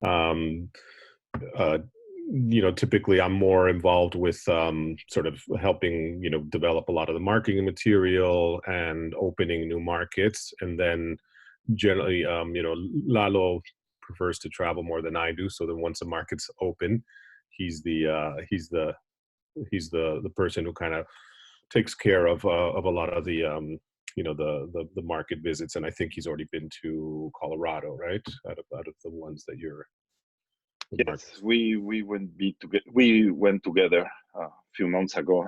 Um, uh, Typically I'm more involved with sort of helping, develop a lot of the marketing material and opening new markets. And then generally, Lalo prefers to travel more than I do. So then once the market's open, he's the the person who kind of takes care of a lot of the the market visits. And I think he's already been to Colorado, right? Out of the ones that you're the Yes, markets. we went together a few months ago.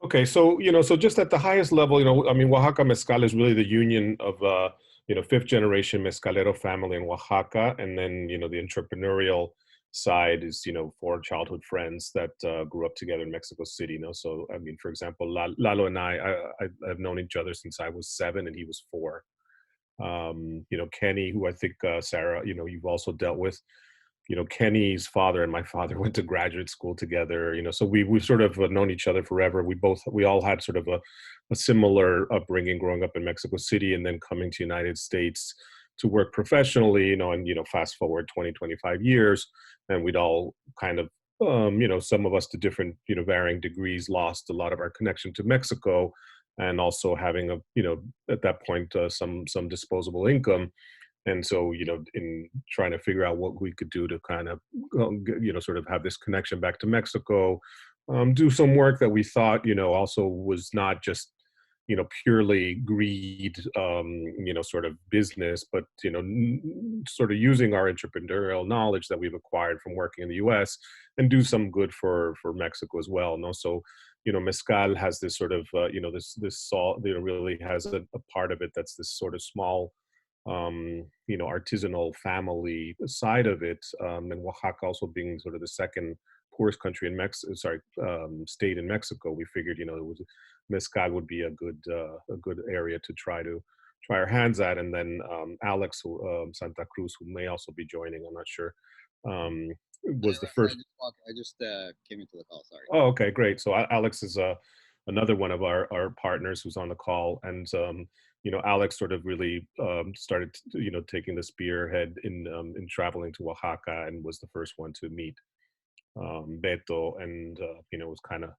Okay, so so just at the highest level, I mean, Oaxaca mezcal is really the union of fifth generation mezcalero family in Oaxaca, and then the entrepreneurial side is four childhood friends that grew up together in Mexico City. So I mean, for example, Lalo and I've known each other since I was 7 and he was 4. Kenny, who I think Sarah, you've also dealt with. Kenny's father and my father went to graduate school together. So we've sort of known each other forever. We all had sort of a similar upbringing growing up in Mexico City and then coming to United States to work professionally. And fast forward 20, 25 years, and we'd all kind of some of us to different varying degrees lost a lot of our connection to Mexico, and also having a at that point some disposable income. And so in trying to figure out what we could do to kind of sort of have this connection back to Mexico, do some work that we thought also was not just purely greed, sort of business, but sort of using our entrepreneurial knowledge that we've acquired from working in the U.S. and do some good for Mexico as well. No, so mezcal has this sort of this salt, really has a part of it that's this sort of small artisanal family side of it, and Oaxaca also being sort of the second poorest country in state in Mexico. We figured it was mezcal would be a good area to try our hands at. And then Alex Santa Cruz, who may also be joining, I'm not sure, um, was the first. I just came into the call. Sorry. Oh, okay, great. So Alex is another one of our partners who's on the call, and Alex sort of really started, taking the spearhead in traveling to Oaxaca, and was the first one to meet Beto, and was kind of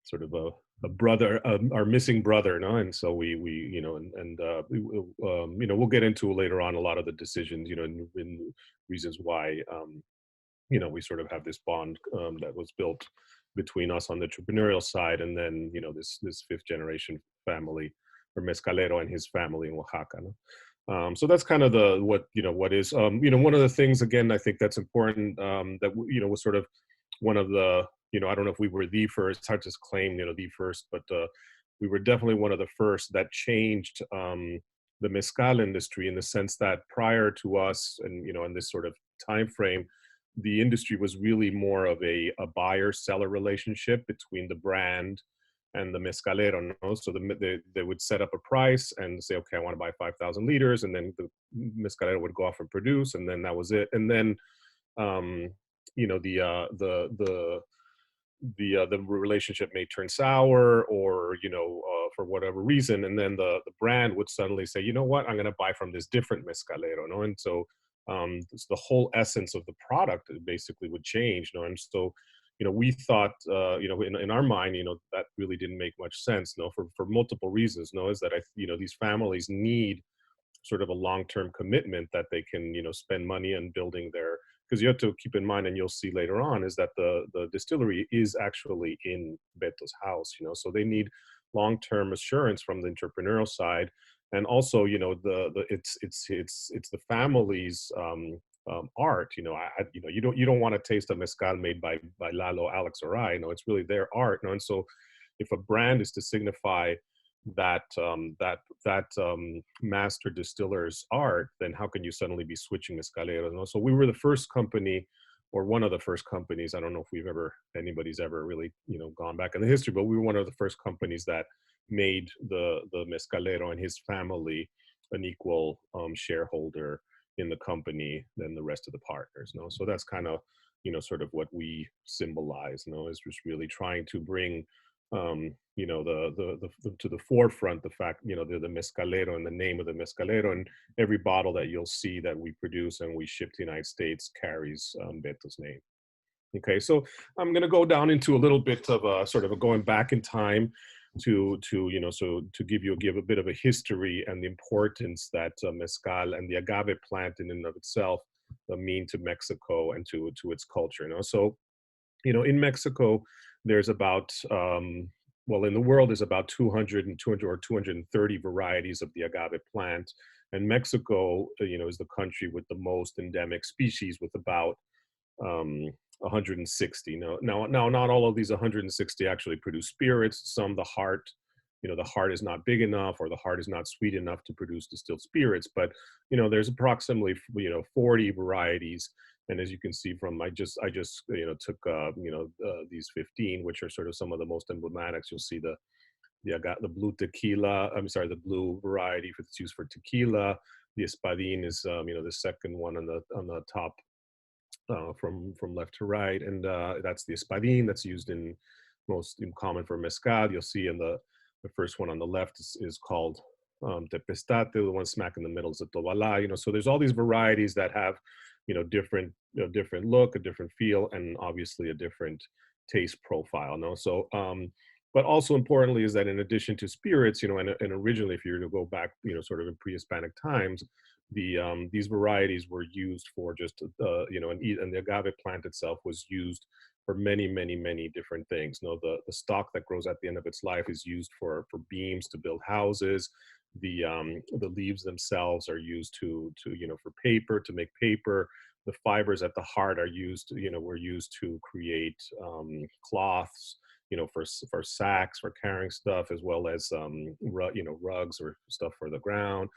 sort of a brother, our missing brother, no? And so we we'll get into later on a lot of the decisions, and reasons why we sort of have this bond that was built between us on the entrepreneurial side, and then this fifth generation family, or mezcalero and his family in Oaxaca. No? So that's kind of what is one of the things, again, I think that's important, that was sort of one of the I don't know if we were the first. It's hard to claim the first, but we were definitely one of the first that changed the mezcal industry, in the sense that prior to us, and in this sort of time frame, the industry was really more of a buyer-seller relationship between the brand and the mezcalero. No? So they would set up a price and say, okay, I want to buy 5,000 liters, and then the mezcalero would go off and produce, and then that was it. And then the relationship may turn sour, or for whatever reason, and then the brand would suddenly say, you know what, I'm going to buy from this different mezcalero, no? And so the whole essence of the product basically would change, no? And so we thought in our mind that really didn't make much sense, no, for multiple reasons, no, is that these families need sort of a long-term commitment that they can spend money on building their, because you have to keep in mind, and you'll see later on, is that the distillery is actually in Beto's house, so they need long-term assurance from the entrepreneurial side. And also it's the family's art. You don't want to taste a mezcal made by Lalo, Alex, or I. It's really their art. And so if a brand is to signify that master distiller's art, then how can you suddenly be switching mezcaleros? So we were the first company, or one of the first companies. I don't know if anybody's ever really gone back in the history, but we were one of the first companies that made the mezcalero and his family an equal shareholder in the company than the rest of the partners. No, so that's kind of sort of what we symbolize. Is just really trying to bring to the forefront the fact, the mezcalero and the name of the mezcalero, and every bottle that you'll see that we produce and we ship to the United States carries Beto's name. Okay, so I'm going to go down into a little bit of a sort of a going back in time to give a bit of a history and the importance that mezcal and the agave plant in and of itself mean to Mexico and to its culture. So in Mexico, there's about in the world there's about 200 or 230 varieties of the agave plant, and Mexico, is the country with the most endemic species, with about 160. Now, not all of these 160 actually produce spirits. Some, the heart is not big enough, or the heart is not sweet enough to produce distilled spirits. But there's approximately 40 varieties. And as you can see from, I just took these 15, which are sort of some of the most emblematics. You'll see the blue tequila. I'm sorry, the blue variety that's used for tequila. The espadín is the second one on the top, from left to right, and that's the espadín that's used most in common for mezcal. You'll see in the first one on the left is called tepestate. The one smack in the middle is the tobalá. So there's all these varieties that have different look, a different feel, and obviously a different taste profile. So but also importantly is that in addition to spirits, and originally, if you were to go back, sort of in pre-Hispanic times, these varieties were used for just and the agave plant itself was used for many, many, many different things. The stalk that grows at the end of its life is used for beams to build houses. The leaves themselves are used for paper, to make paper. The fibers at the heart were used to create cloths, for sacks, for carrying stuff, as well as rugs or stuff for the ground.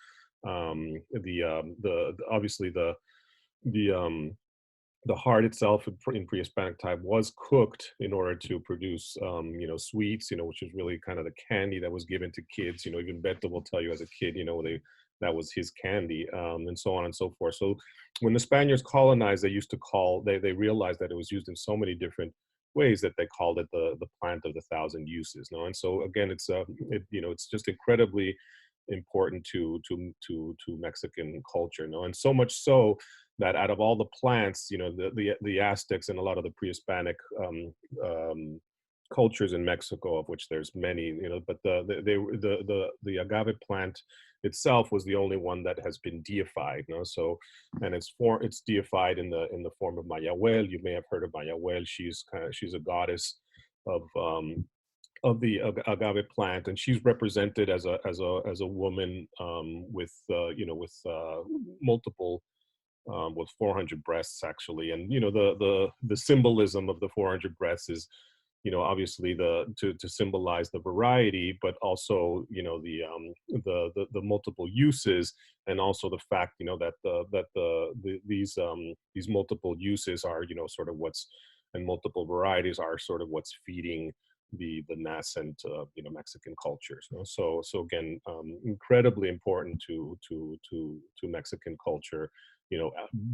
Obviously the heart itself in pre-Hispanic time was cooked in order to produce sweets, which is really kind of the candy that was given to kids. Even Beto will tell you as a kid, that was his candy, and so on and so forth. So when the Spaniards colonized, they realized that it was used in so many different ways that they called it the plant of the thousand uses. And so again, it's just incredibly important to Mexican culture. And so much so that out of all the plants, the Aztecs and a lot of the pre-Hispanic cultures in Mexico, of which there's many, but the agave plant itself was the only one that has been deified. So, and it's deified in the form of Mayahuel. You may have heard of Mayahuel. She's a goddess of the agave plant, and she's represented as a woman with multiple, with 400 breasts actually. And the symbolism of the 400 breasts is obviously to symbolize the variety, but also the multiple uses, and also the fact these multiple uses are sort of and multiple varieties are sort of what's feeding the nascent Mexican cultures. So again, incredibly important to Mexican culture,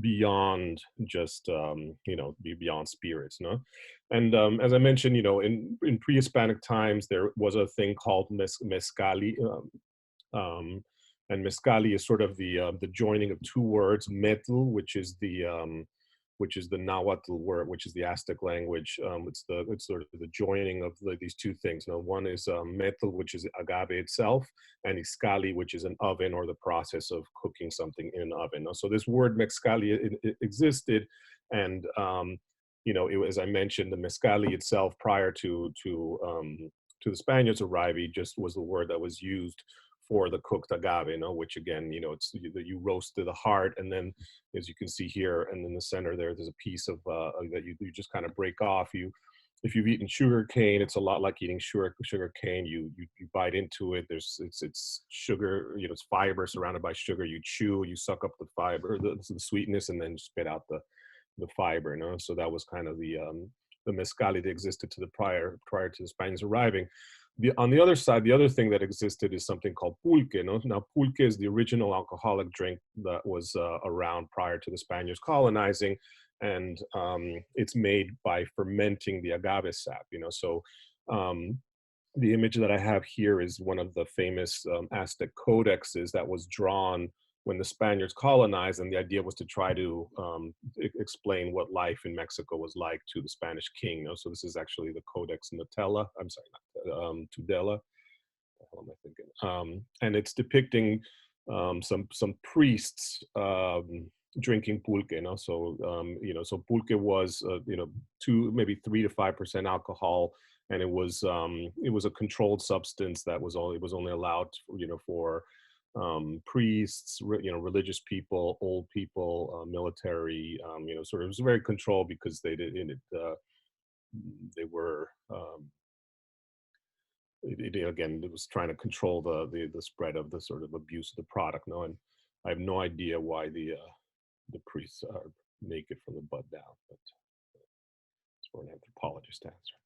beyond just beyond spirits. And as I mentioned, in pre-Hispanic times there was a thing called mezcali, and mezcali is sort of the joining of two words, metl, which is the Nahuatl word, which is the Aztec language. It's sort of the joining of these two things. Now, one is metl, which is agave itself, and iscali, which is an oven, or the process of cooking something in an oven. Now, so this word mezcali it existed, and as I mentioned, the mezcali itself, prior to the Spaniards arriving, just was the word that was used for the cooked agave, which again, it's you roast to the heart, and then, as you can see here, and in the center there's a piece of that you just kind of break off. If you've eaten sugar cane, it's a lot like eating sugar cane. You bite into it. It's sugar, it's fiber surrounded by sugar. You chew, you suck up the fiber, the sweetness, and then spit out the fiber. So that was kind of the mezcali that existed prior to the Spaniards arriving. On the other side, the other thing that existed is something called pulque. Now, pulque is the original alcoholic drink that was around prior to the Spaniards colonizing, and it's made by fermenting the agave sap. So the image that I have here is one of the famous Aztec codexes that was drawn when the Spaniards colonized, and the idea was to try to explain what life in Mexico was like to the Spanish king. So this is actually the Codex Nutella. I'm sorry, not Tudela. What the hell am I thinking? And it's depicting some priests drinking pulque. So so pulque was maybe 3 to 5% alcohol, and it was a controlled substance that was only allowed for priests, religious people, old people, military. Sort of, it was very controlled because they were again, it was trying to control the spread of the sort of abuse of the product. And I have no idea why the priests are naked from the butt down, but it's for an anthropologist to answer.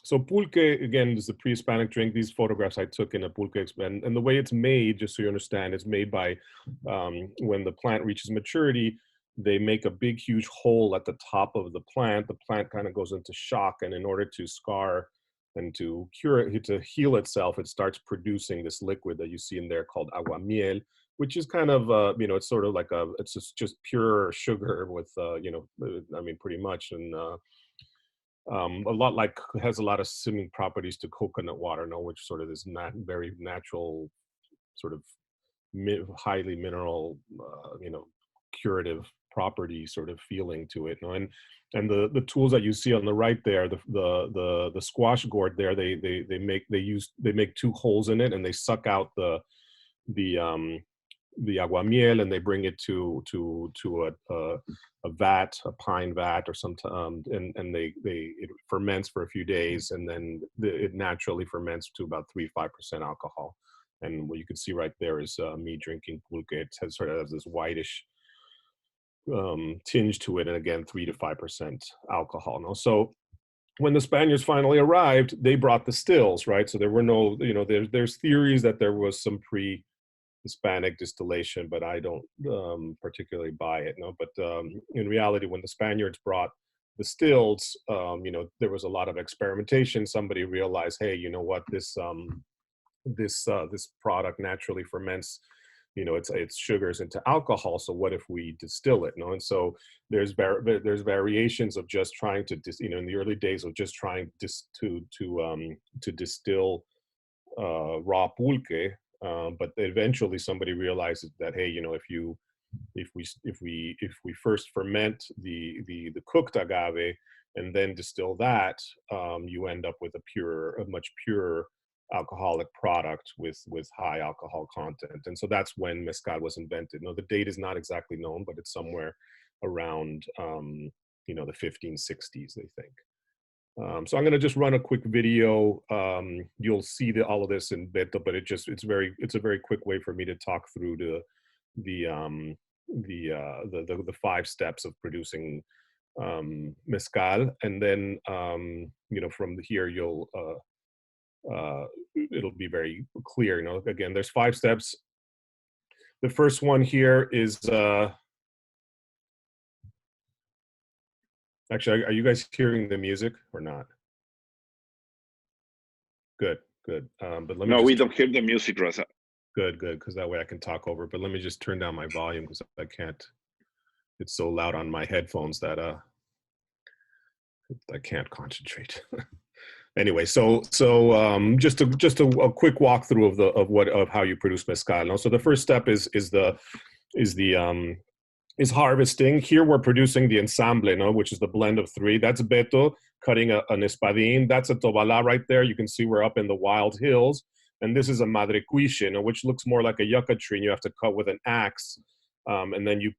So pulque, again, is the pre-Hispanic drink. These photographs I took in a pulque, and the way it's made, just so you understand, it's made by, when the plant reaches maturity, they make a big, huge hole at the top of the plant. The plant kind of goes into shock, and in order to scar and to cure it, to heal itself, it starts producing this liquid that you see in there called aguamiel, which is kind of, it's sort of like it's just pure sugar with, pretty much, and a lot like, has a lot of similar properties to coconut water, which sort of is not very natural, sort of highly mineral, curative property sort of feeling to it. And the tools that you see on the right there, the squash gourd there, they make 2 holes in it, and they suck out the aguamiel, and they bring it to a vat, a pine vat, or some, and it ferments for a few days, and then it naturally ferments to about 3-5% alcohol. And what you can see right there is me drinking pulque. It sort of has this whitish tinge to it, and again 3 to 5% alcohol. So when the Spaniards finally arrived, they brought the stills, right? So there were no, there's theories that there was some pre-Hispanic distillation, but I don't particularly buy it. But in reality, when the Spaniards brought the stills, there was a lot of experimentation. Somebody realized, hey, you know what, this product naturally ferments, its sugars into alcohol. So what if we distill it? And so there's variations of just trying to, in the early days of just trying to distill raw pulque. But eventually somebody realizes that, hey, if we first ferment the cooked agave and then distill that, you end up with a much purer alcoholic product with high alcohol content. And so that's when mezcal was invented. The date is not exactly known, but it's somewhere around the 1560s, they think. So I'm going to just run a quick video. You'll see all of this in Beto, but it's a very quick way for me to talk through the 5 steps of producing mezcal, and then from here it'll be very clear. Again, there's 5 steps. The first one here is actually, are you guys hearing the music or not? Good. But let me. No, we don't hear the music, Rosa. Good, because that way I can talk over. But let me just turn down my volume because I can't. It's so loud on my headphones that I can't concentrate. Anyway, so just a quick walkthrough of how you produce mezcal. So the first step is harvesting. Here we're producing the ensamble, which is the blend of 3. That's Beto cutting an espadín. That's a tobalá right there. You can see we're up in the wild hills. And this is a madrecuiche, which looks more like a yucca tree, and you have to cut with an axe. And then you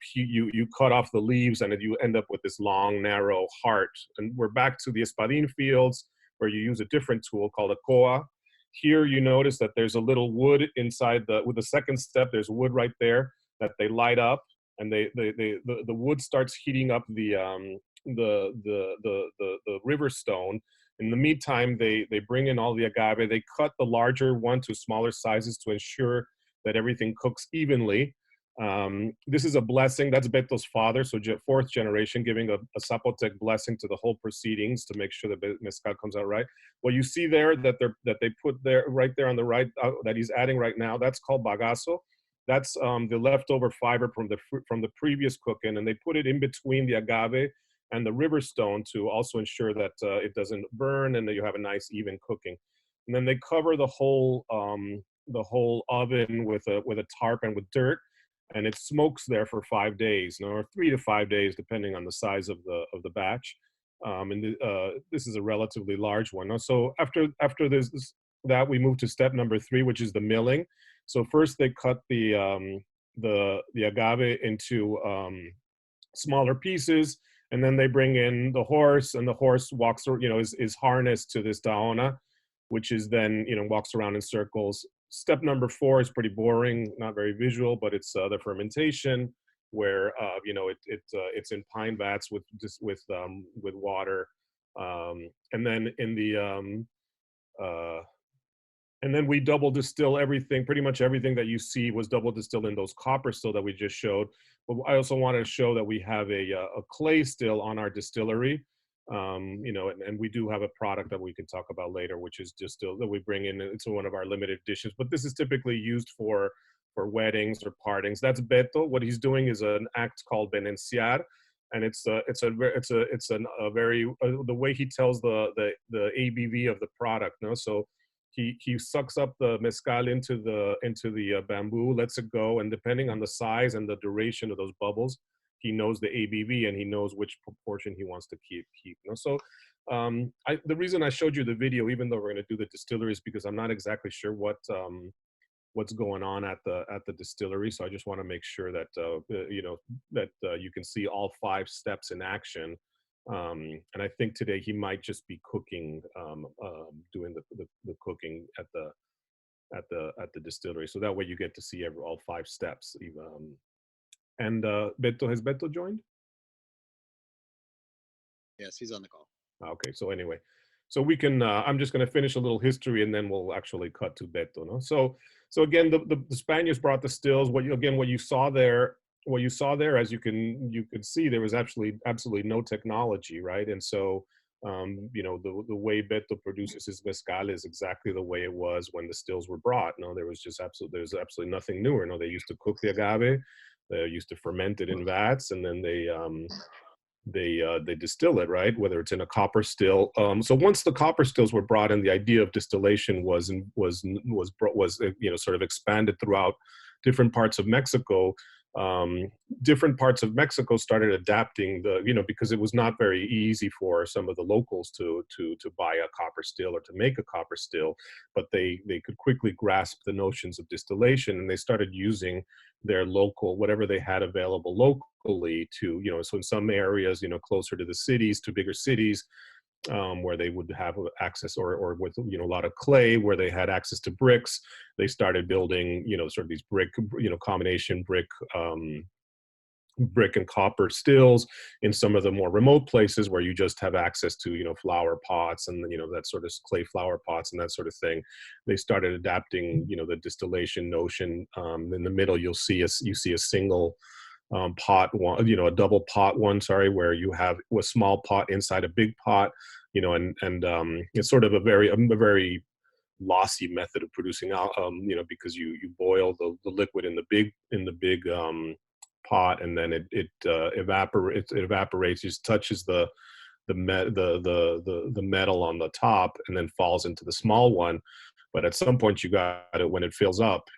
cut off the leaves, and you end up with this long, narrow heart. And we're back to the espadín fields, where you use a different tool called a coa. Here you notice that there's a little wood inside with the second step. There's wood right there that they light up, and the wood starts heating up the river stone. In the meantime, they bring in all the agave. They cut the larger one to smaller sizes to ensure that everything cooks evenly. This is a blessing. That's Beto's father, so fourth generation, giving a Zapotec blessing to the whole proceedings to make sure that mezcal comes out right. What you see there that they put there right there on the right that he's adding right now, that's called bagazo. That's the leftover fiber from the previous cooking, and they put it in between the agave and the river stone to also ensure that it doesn't burn and that you have a nice even cooking. And then they cover the whole oven with a tarp and with dirt, and it smokes there for 5 days, or 3 to 5 days, depending on the size of the batch. This is a relatively large one. So after that, we move to step number 3, which is the milling. So first they cut the agave into smaller pieces, and then they bring in the horse, and the horse walks, is harnessed to this daona, which is then, walks around in circles. Step number 4 is pretty boring, not very visual, but it's the fermentation, where it's in pine vats with water, and then and then we double distill everything. Pretty much everything that you see was double distilled in those copper still that we just showed. But I also wanted to show that we have a clay still on our distillery. And we do have a product that we can talk about later, which is distilled that we bring in. It's one of our limited editions, but this is typically used for weddings or partings. That's Beto. What he's doing is an act called benenciar, and a very the way he tells the ABV of the product. No, so he sucks up the mezcal into the bamboo, lets it go, and depending on the size and the duration of those bubbles, he knows the ABV and he knows which proportion he wants to keep. So the reason I showed you the video, even though we're going to do the distillery, is because I'm not exactly sure what's going on at the distillery. So I just want to make sure that you can see all 5 steps in action. And I think today he might just be cooking, doing the cooking at the distillery. So that way you get to see all 5 steps. And has Beto joined? Yes, he's on the call. Okay, so anyway, so we can, I'm just going to finish a little history and then we'll actually cut to Beto. No? So again, the Spaniards brought the stills. What you saw there, as you could see, there was absolutely no technology, right? And so, the way Beto produces his mezcal is exactly the way it was when the stills were brought. No, there was absolutely nothing newer. No, they used to cook the agave, they used to ferment it in vats, and then they distill it, right? Whether it's in a copper still. So once the copper stills were brought in, the idea of distillation was sort of expanded throughout different parts of Mexico. Different parts of Mexico started adapting because it was not very easy for some of the locals to buy a copper still or to make a copper still, but they could quickly grasp the notions of distillation, and they started using their local, whatever they had available locally to, so in some areas, closer to the cities, to bigger cities, where they would have access, or with a lot of clay, where they had access to bricks, they started building sort of these brick, combination brick and copper stills. In some of the more remote places where you just have access to flower pots and that sort of clay flower pots and that sort of thing, they started adapting the distillation notion. In the middle you'll see a single pot one, a double pot one, sorry, where you have a small pot inside a big pot, and it's sort of a very lossy method of producing because you boil the liquid in the big pot, and then it evaporates, just touches the metal on the top and then falls into the small one. But at some point, when it fills up,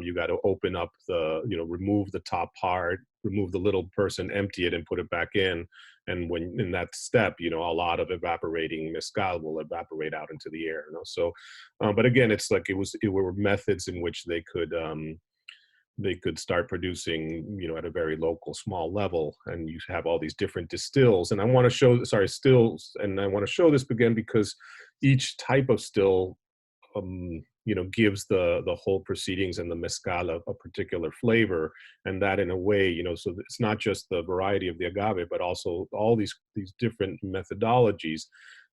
you got to open up remove the top part, remove the little person, empty it, and put it back in. And when in that step, a lot of evaporating mezcal will evaporate out into the air. So, but again, it's like it were methods in which they could start producing, at a very local, small level, and you have all these different distills. And I want to show, stills, and I want to show this again because each type of still gives the whole proceedings and the mezcal a particular flavor, and that in a way, so it's not just the variety of the agave, but also all these different methodologies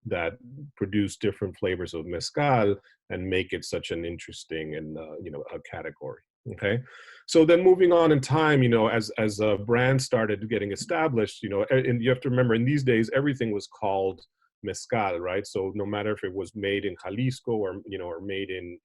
that produce different flavors of mezcal and make it such an interesting and a category. Okay, so then moving on in time, as brands started getting established, and you have to remember in these days everything was called mezcal, right? So no matter if it was made in Jalisco or made in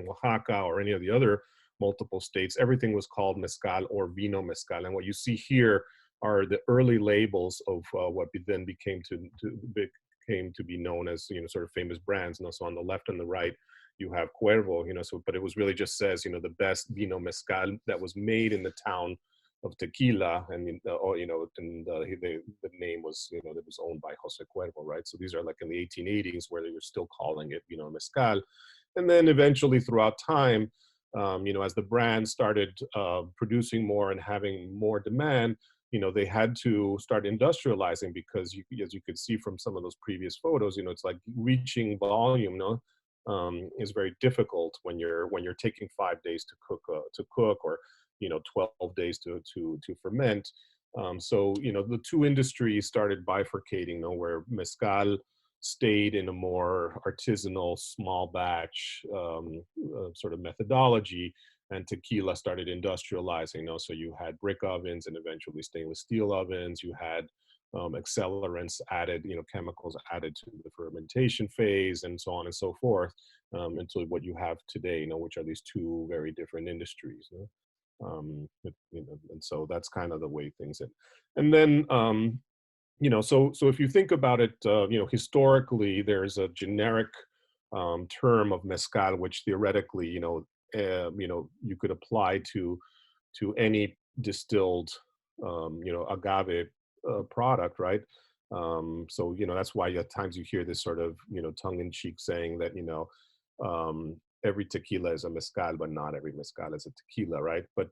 Oaxaca or any of the other multiple states, everything was called mezcal or vino mezcal. And what you see here are the early labels of what then became to be known as, sort of famous brands. So on the left and the right, you have Cuervo, but it was really just says, the best vino mezcal that was made in the town of Tequila, and the name was, that was owned by Jose Cuervo, right? So these are like in the 1880s where they were still calling it, mezcal. And then eventually throughout time, as the brand started producing more and having more demand, they had to start industrializing because, as you could see from some of those previous photos, it's like reaching volume, is very difficult when you're taking 5 days to cook, or 12 days to ferment. So the two industries started bifurcating, where mezcal stayed in a more artisanal, small batch sort of methodology, and tequila started industrializing. So you had brick ovens and eventually stainless steel ovens. You had accelerants added, chemicals added to the fermentation phase, and so on and so forth, until what you have today, which are these two very different industries. And so that's kind of the way things. And then so if you think about it, historically, there's a generic term of mezcal, which theoretically, you could apply to any distilled, agave product, right? So that's why at times you hear this sort of, tongue-in-cheek saying that, every tequila is a mezcal, but not every mezcal is a tequila, right? But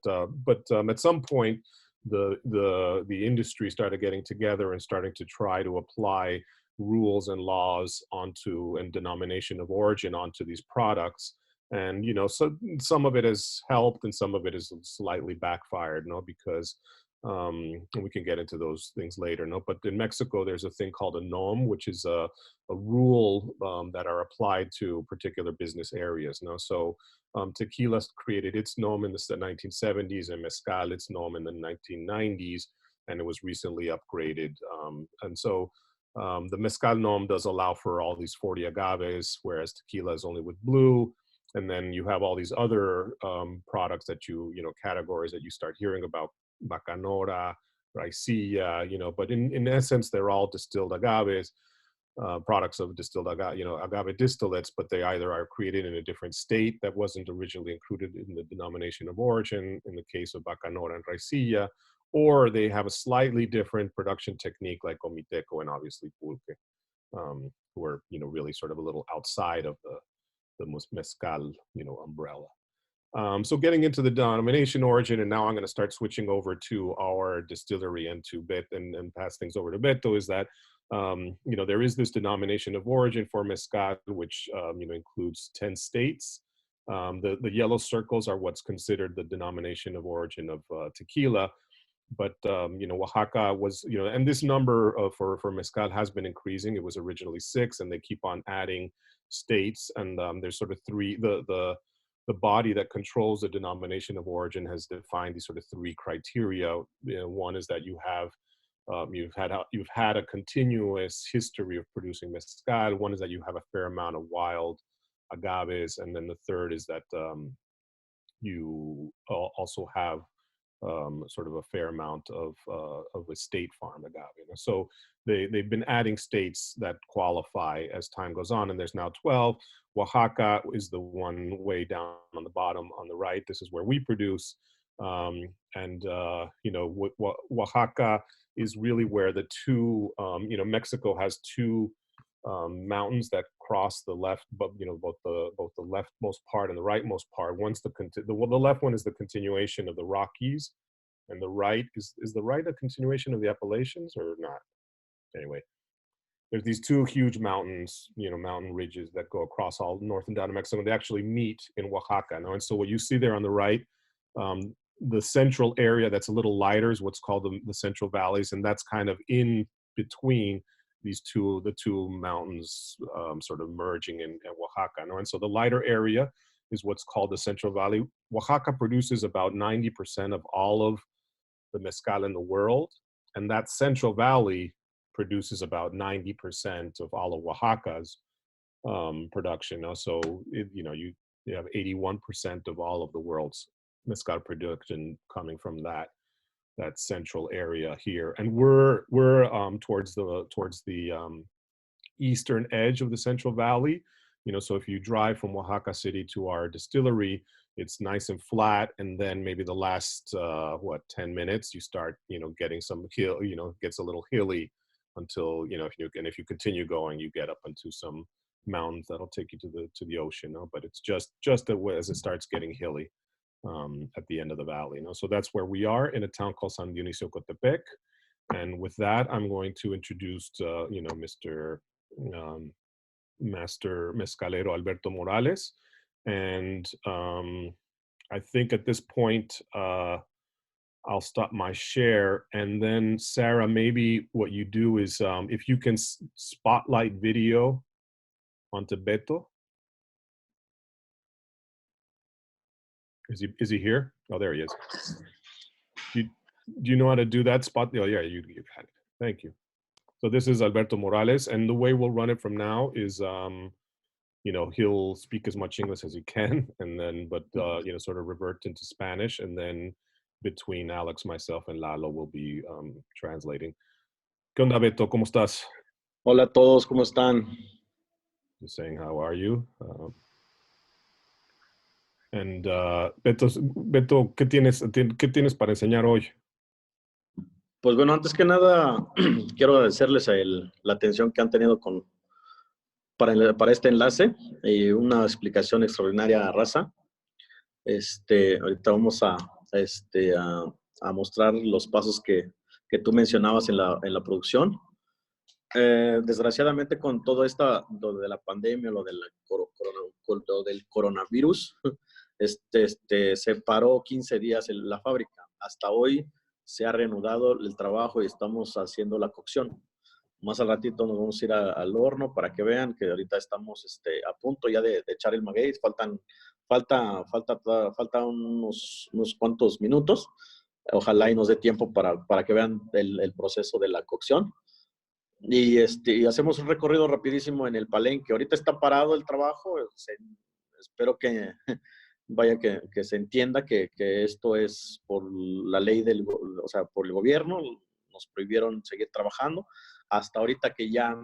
at some point, the industry started getting together and starting to try to apply rules and laws onto, and denomination of origin onto these products. And so some of it has helped and some of it is slightly backfired, because and we can get into those things later, but in Mexico there's a thing called a nom, which is a rule that are applied to particular business areas. So tequila created its nom in the 1970s, and mezcal its nom in the 1990s, and it was recently upgraded. And so the mezcal nom does allow for all these 40 agaves, whereas tequila is only with blue. And then you have all these other products that categories that you start hearing about: bacanora, raicilla, but in essence, they're all distilled agaves, products of distilled agave, agave distillates, but they either are created in a different state that wasn't originally included in the denomination of origin, in the case of bacanora and raicilla, or they have a slightly different production technique like Comiteco and obviously Pulque, who are, really sort of a little outside of the mezcal, umbrella. So getting into the denomination origin, and now I'm going to start switching over to our distillery and to Beto, and pass things over to Beto, is that, there is this denomination of origin for mezcal, which, includes 10 states. The yellow circles are what's considered the denomination of origin of tequila. But, Oaxaca was, and this number for mezcal has been increasing. It was originally 6, and they keep on adding states. And there's sort of three, the body that controls the denomination of origin has defined these sort of 3 criteria. One is that you've had a continuous history of producing mezcal. One is that you have a fair amount of wild agaves, and then the third is that you also have sort of a fair amount of a state farm agave. So they've been adding states that qualify as time goes on, and there's now 12. Oaxaca is the one way down on the bottom on the right. This is where we produce. Oaxaca is really where the two, Mexico has 2 mountains that cross the left, but both the leftmost part and the rightmost part. One's the left one is the continuation of the Rockies, and the right is the right a continuation of the Appalachians or not? Anyway, there's these 2 huge mountains, mountain ridges that go across all north and down to Mexico. And they actually meet in Oaxaca. And so what you see there on the right, the central area that's a little lighter is what's called the Central Valleys, and that's kind of in between the two mountains sort of merging in Oaxaca. And so the lighter area is what's called the Central Valley. Oaxaca produces about 90% of all of the mezcal in the world, and that Central Valley produces about 90% of all of Oaxaca's production. So you have 81% of all of the world's mezcal production coming from that central area here, and we're towards the eastern edge of the Central Valley. So if you drive from Oaxaca City to our distillery, it's nice and flat, and then maybe the last 10 minutes you start getting some hill, gets a little hilly until if you continue going, you get up into some mountains that'll take you to the ocean. But it's just as it starts getting hilly at the end of the valley. So that's where we are, in a town called San Dionisio Cotepec. And with that, I'm going to introduce Mr. Master Mezcalero Alberto Morales. And I think at this point, I'll stop my share. And then Sarah, maybe what you do is if you can spotlight video onto Beto. Is he here? Oh, there he is. Do you know how to do that spot? Oh, yeah, you had it. Thank you. So this is Alberto Morales, and the way we'll run it from now is, he'll speak as much English as he can, and then, sort of revert into Spanish, and then between Alex, myself, and Lalo, we'll be translating. ¿Qué onda, Beto? ¿Cómo estás? Hola a todos, ¿cómo están? Just saying, how are you? And Beto, ¿qué tienes para enseñar hoy? Pues bueno, antes que nada, quiero agradecerles la atención que han tenido para este enlace y una explicación extraordinaria a Raza. Ahorita vamos a mostrar los pasos que tú mencionabas en la producción. Desgraciadamente, con todo lo de la pandemia, lo del coronavirus, se paró 15 días la fábrica. Hasta hoy se ha reanudado el trabajo y estamos haciendo la cocción. Más al ratito nos vamos a ir al horno para que vean que ahorita estamos a punto ya de echar el maguey. Falta unos cuantos minutos. Ojalá y nos dé tiempo para que vean el proceso de la cocción. Y hacemos un recorrido rapidísimo en el palenque. Ahorita está parado el trabajo. Espero que que se entienda que esto es por la ley por el gobierno. Nos prohibieron seguir trabajando hasta ahorita que ya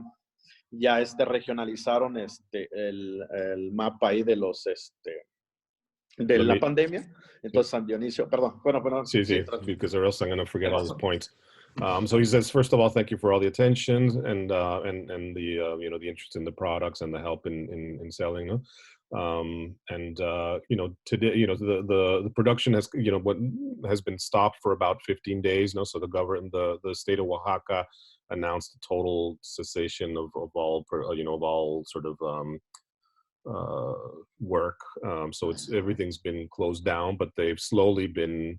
regionalizaron el mapa ahí de los de la pandemia. Entonces San Dionisio, perdón. Sí, because or else I'm going to forget all his points. So he says, first of all, thank you for all the attention and the the interest in the products and the help in selling. No? Today, the production has what has been stopped for about 15 days. No, so the state of Oaxaca announced a total cessation of all sort of work. So everything's been closed down, but they've slowly been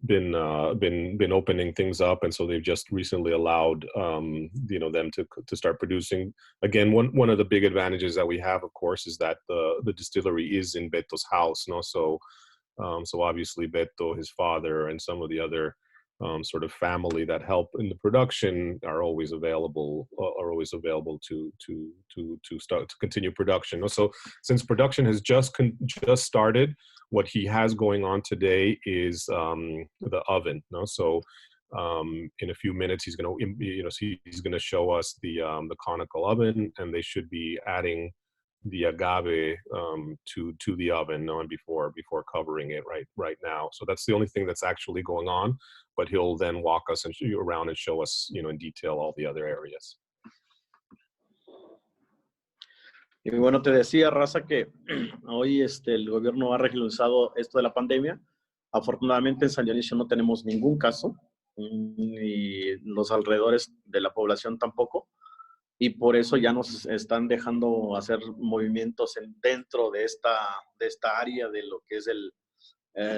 been opening things up, and so they've just recently allowed them to start producing again. One of the big advantages that we have, of course, is that the distillery is in Beto's house. No, so obviously Beto, his father, and some of the other sort of family that help in the production are always available to continue production. So since production has just started, what he has going on today is the oven. No, so in a few minutes he's going to show us the conical oven, and they should be adding the agave to the oven, no, and before covering it right now. So that's the only thing that's actually going on, but he'll then walk us around and show us in detail all the other areas. Y bueno, te decía, Raza, que hoy el gobierno ha regionalizado esto de la pandemia. Afortunadamente en San Dionisio no tenemos ningún caso, ni los alrededores de la población tampoco. Y por eso ya nos están dejando hacer movimientos dentro de esta área de lo que es el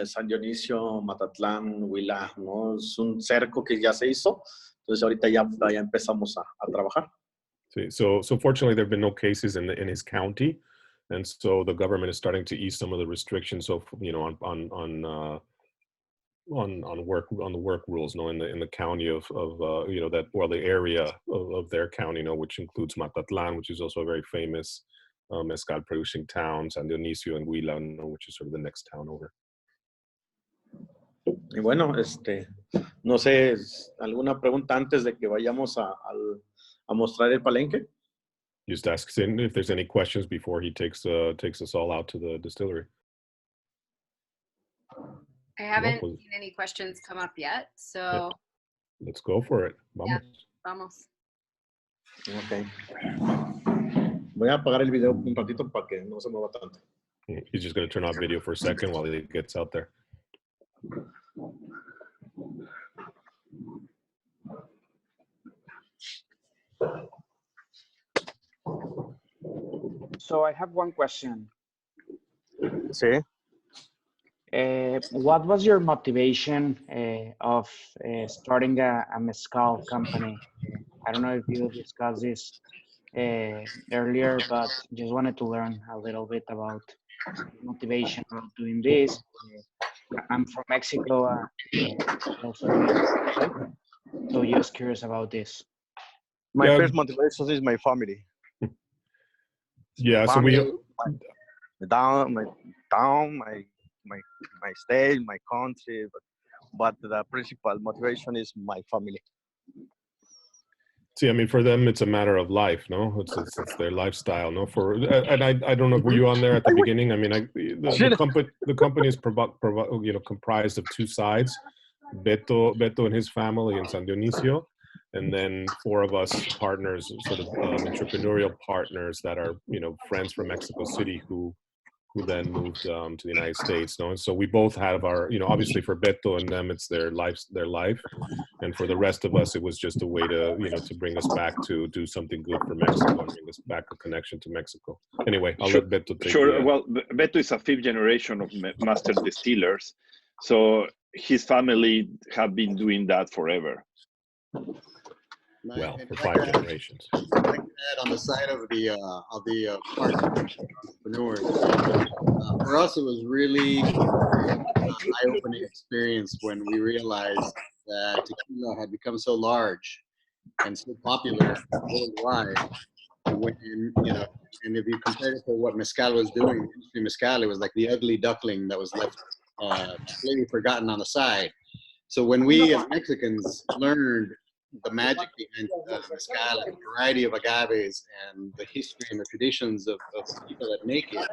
San Dionisio, Matatlán, Huila, ¿no? Es un cerco que ya se hizo. Entonces ahorita ya empezamos a trabajar. See, so fortunately, there have been no cases in his county, and so the government is starting to ease some of the restrictions. So on the work rules, in the county of that, well, the area of their county, which includes Matatlan, which is also a very famous mezcal producing town, San Dionisio and Huila, which is sort of the next town over. Y bueno, no sé, ¿alguna pregunta antes de que vayamos a mostrar el palenque? Just ask Sin if there's any questions before he takes us all out to the distillery. I haven't seen any questions come up yet, so let's go for it. Vamos. Yeah, vamos. Okay. Voy a apagar el video un ratito para que no se mueva tanto. He's just going to turn off video for a second while he gets out there. So I have one question. Sí. What was your motivation of starting a mezcal company? I don't know if you discussed this earlier, but just wanted to learn a little bit about motivation of doing this. I'm from Mexico, so just curious about this. My first motivation is my family. Yeah, so my town, my state, my country, but the principal motivation is my family. See, I mean, for them, it's a matter of life, no? It's their lifestyle, no? And I don't know, were you on there at the beginning? I mean, the company is comprised of two sides: Beto and his family in San Dionisio, and then four of us partners, sort of entrepreneurial partners that are friends from Mexico City who then moved to the United States. No? And so we both have our, obviously for Beto and them, it's their life. And for the rest of us, it was just a way to, to bring us back to do something good for Mexico and bring us back a connection to Mexico. Anyway, I'll let Beto take Sure. Well, Beto is a fifth generation of master distillers. So his family have been doing that forever. Well, for 5 generations. On the side of the entrepreneurs, for us, it was really an eye-opening experience when we realized that tequila had become so large and so popular worldwide. And if you compare it to what mezcal was doing, industry mezcal, it was like the ugly duckling that was left completely forgotten on the side. So when we as Mexicans learned the magic behind mezcal and the variety of agaves and the history and the traditions of people that make it,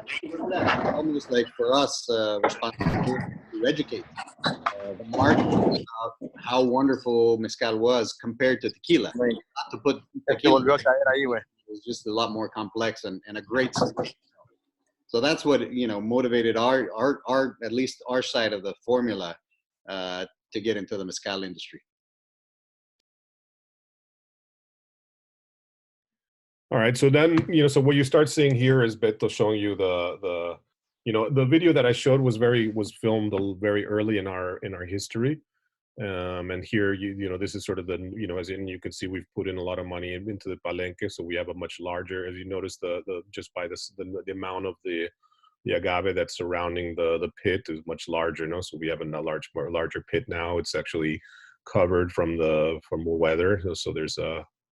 almost like for us, responsibility to educate the market about how wonderful mezcal was compared to tequila. Not to put tequila, it was just a lot more complex and a great story. So that's what motivated our at least our side of the formula to get into the mezcal industry. All right, so then so what you start seeing here is Beto showing you the video that I showed was filmed very early in our history, and here this is sort of the as in you can see we've put in a lot of money into the palenque, so we have a much larger, as you notice the just by this the amount of the agave that's surrounding the pit is much larger, so we have a larger pit now. It's actually covered from weather, so there's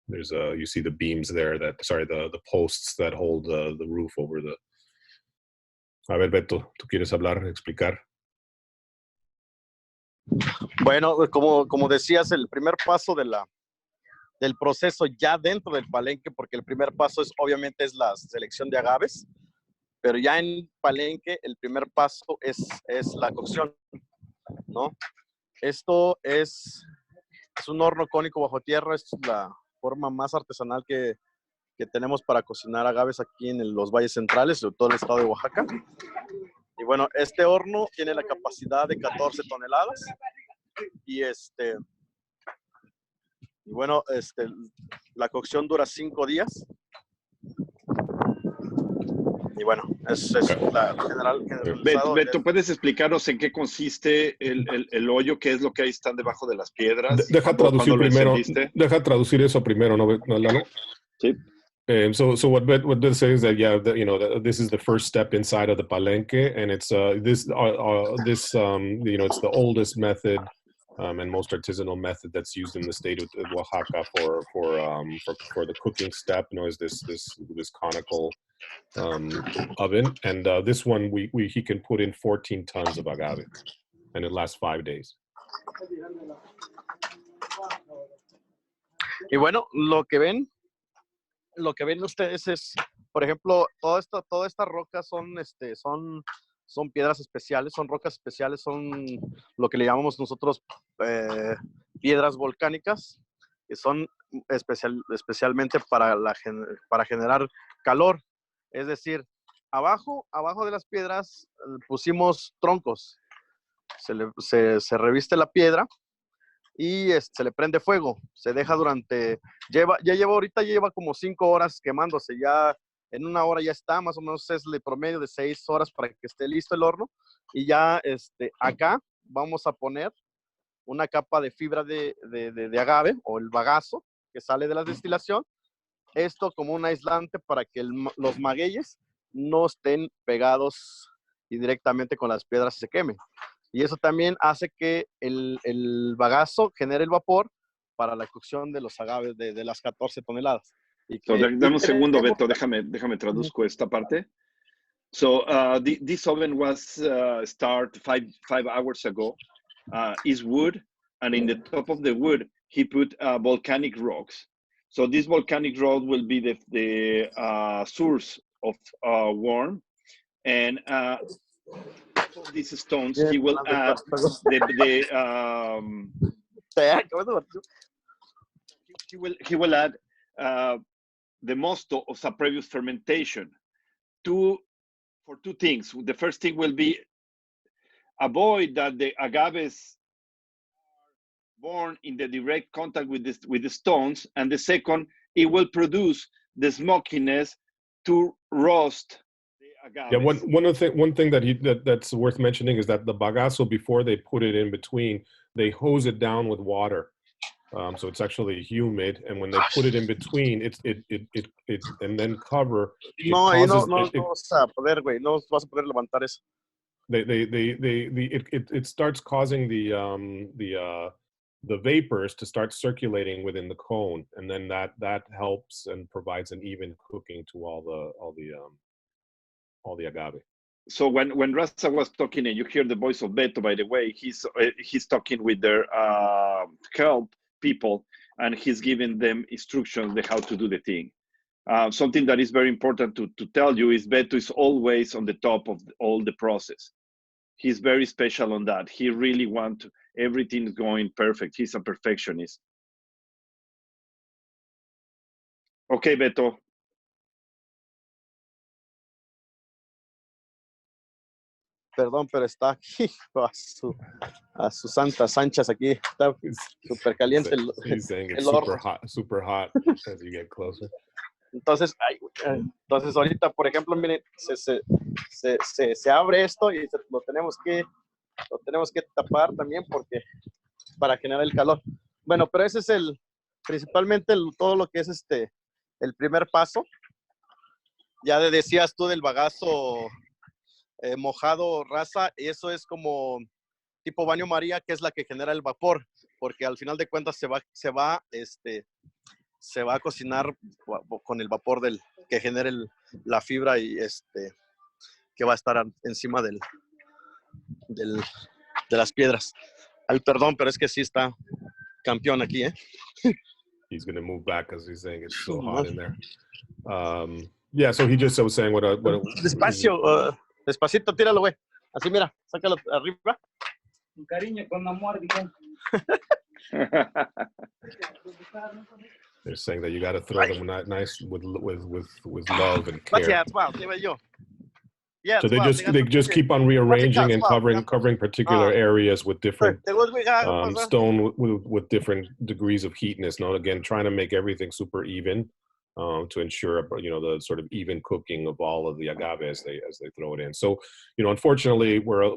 you see the beams there the posts that hold the roof over the. A ver, Beto, ¿tú quieres explicar? Bueno, como decías, el primer paso del proceso ya dentro del palenque, porque el primer paso obviamente es la selección de agaves, pero ya en palenque el primer paso es la cocción, ¿no? Esto es un horno cónico bajo tierra, es la forma más artesanal que tenemos para cocinar agaves aquí en los valles centrales, sobre todo en el estado de Oaxaca. Y bueno, este horno tiene la capacidad de 14 toneladas y bueno, la cocción dura 5 días. Y bueno, es la general. Beto, ¿puedes explicarnos en qué consiste el hoyo? ¿Qué es lo que ahí están debajo de las piedras? Deja traducir eso primero, ¿no, Lalo? Sí. So what they're saying is that this is the first step inside of the palenque, and it's it's the oldest method and most artisanal method that's used in the state of Oaxaca for the cooking step. Is this conical oven, and this one he can put in 14 tons of agave, and it lasts 5 days. Y bueno, lo que ven ustedes es, por ejemplo, todas estas rocas son piedras especiales, son rocas especiales, son lo que le llamamos nosotros piedras volcánicas, que son especialmente para generar calor. Es decir, abajo de las piedras pusimos troncos, se reviste la piedra y se le prende fuego, se deja ahorita lleva como 5 horas quemándose, ya en 1 hora ya está, más o menos es el promedio de 6 horas para que esté listo el horno, y ya acá vamos a poner una capa de fibra de agave o el bagazo que sale de la destilación, esto como un aislante para que los magueyes no estén pegados y directamente con las piedras se quemen. Y eso también hace que el bagazo genere el vapor para la cocción de los agaves de las 14 toneladas. So, dame un segundo, Beto, déjame traduzco esta parte. So this oven was started five hours ago. Is wood, and in the top of the wood, he put volcanic rocks. So this volcanic rock will be the source of warmth, and these stones he will add he will add the mosto of a previous fermentation for two things. The first thing will be avoid that the agaves are born in the direct contact with the stones, and the second, it will produce the smokiness to roast the agaves. Yeah, one thing that's worth mentioning is that the bagazo, before they put it in between, they hose it down with water. So it's actually humid, and when they put it in between, it and then cover. No vas a poder, güey. No vas a poder levantar eso. It starts causing the vapors to start circulating within the cone, and then that helps and provides an even cooking to all the agave. So when Raza was talking, and you hear the voice of Beto, by the way, he's talking with their help people, and he's giving them instructions on how to do the thing. Something that is very important to tell you is Beto is always on the top of all the process. He's very special on that. He really wants everything going perfect. He's a perfectionist. Okay, Beto. Perdón, pero está aquí a sus santas anchas aquí. Está súper caliente He's saying it's el horno. super hot as you get closer. Entonces ahorita, por ejemplo, miren, se abre esto y lo tenemos que tapar también para generar el calor. Bueno, pero ese es principalmente todo lo que es el primer paso. Ya decías tú del bagazo mojado, Raza, eso es como tipo baño María, que es la que genera el vapor, porque al final de cuentas se va a cocinar con el vapor que genere la fibra y que va a estar encima de las piedras. Perdón, pero es que sí está campeón aquí, ¿eh? He's going to move back because he's saying it's so hot in there. Yeah, so he just was saying what Despacito, tíralo, güey. Así, mira, sácalo arriba. Con cariño, con amor, bien. They're saying that you got to throw them nice with love and care. So they just keep on rearranging and covering particular areas with different stone with different degrees of heatness. Now, again, trying to make everything super even. To ensure the sort of even cooking of all of the agave as they throw it in. So unfortunately we're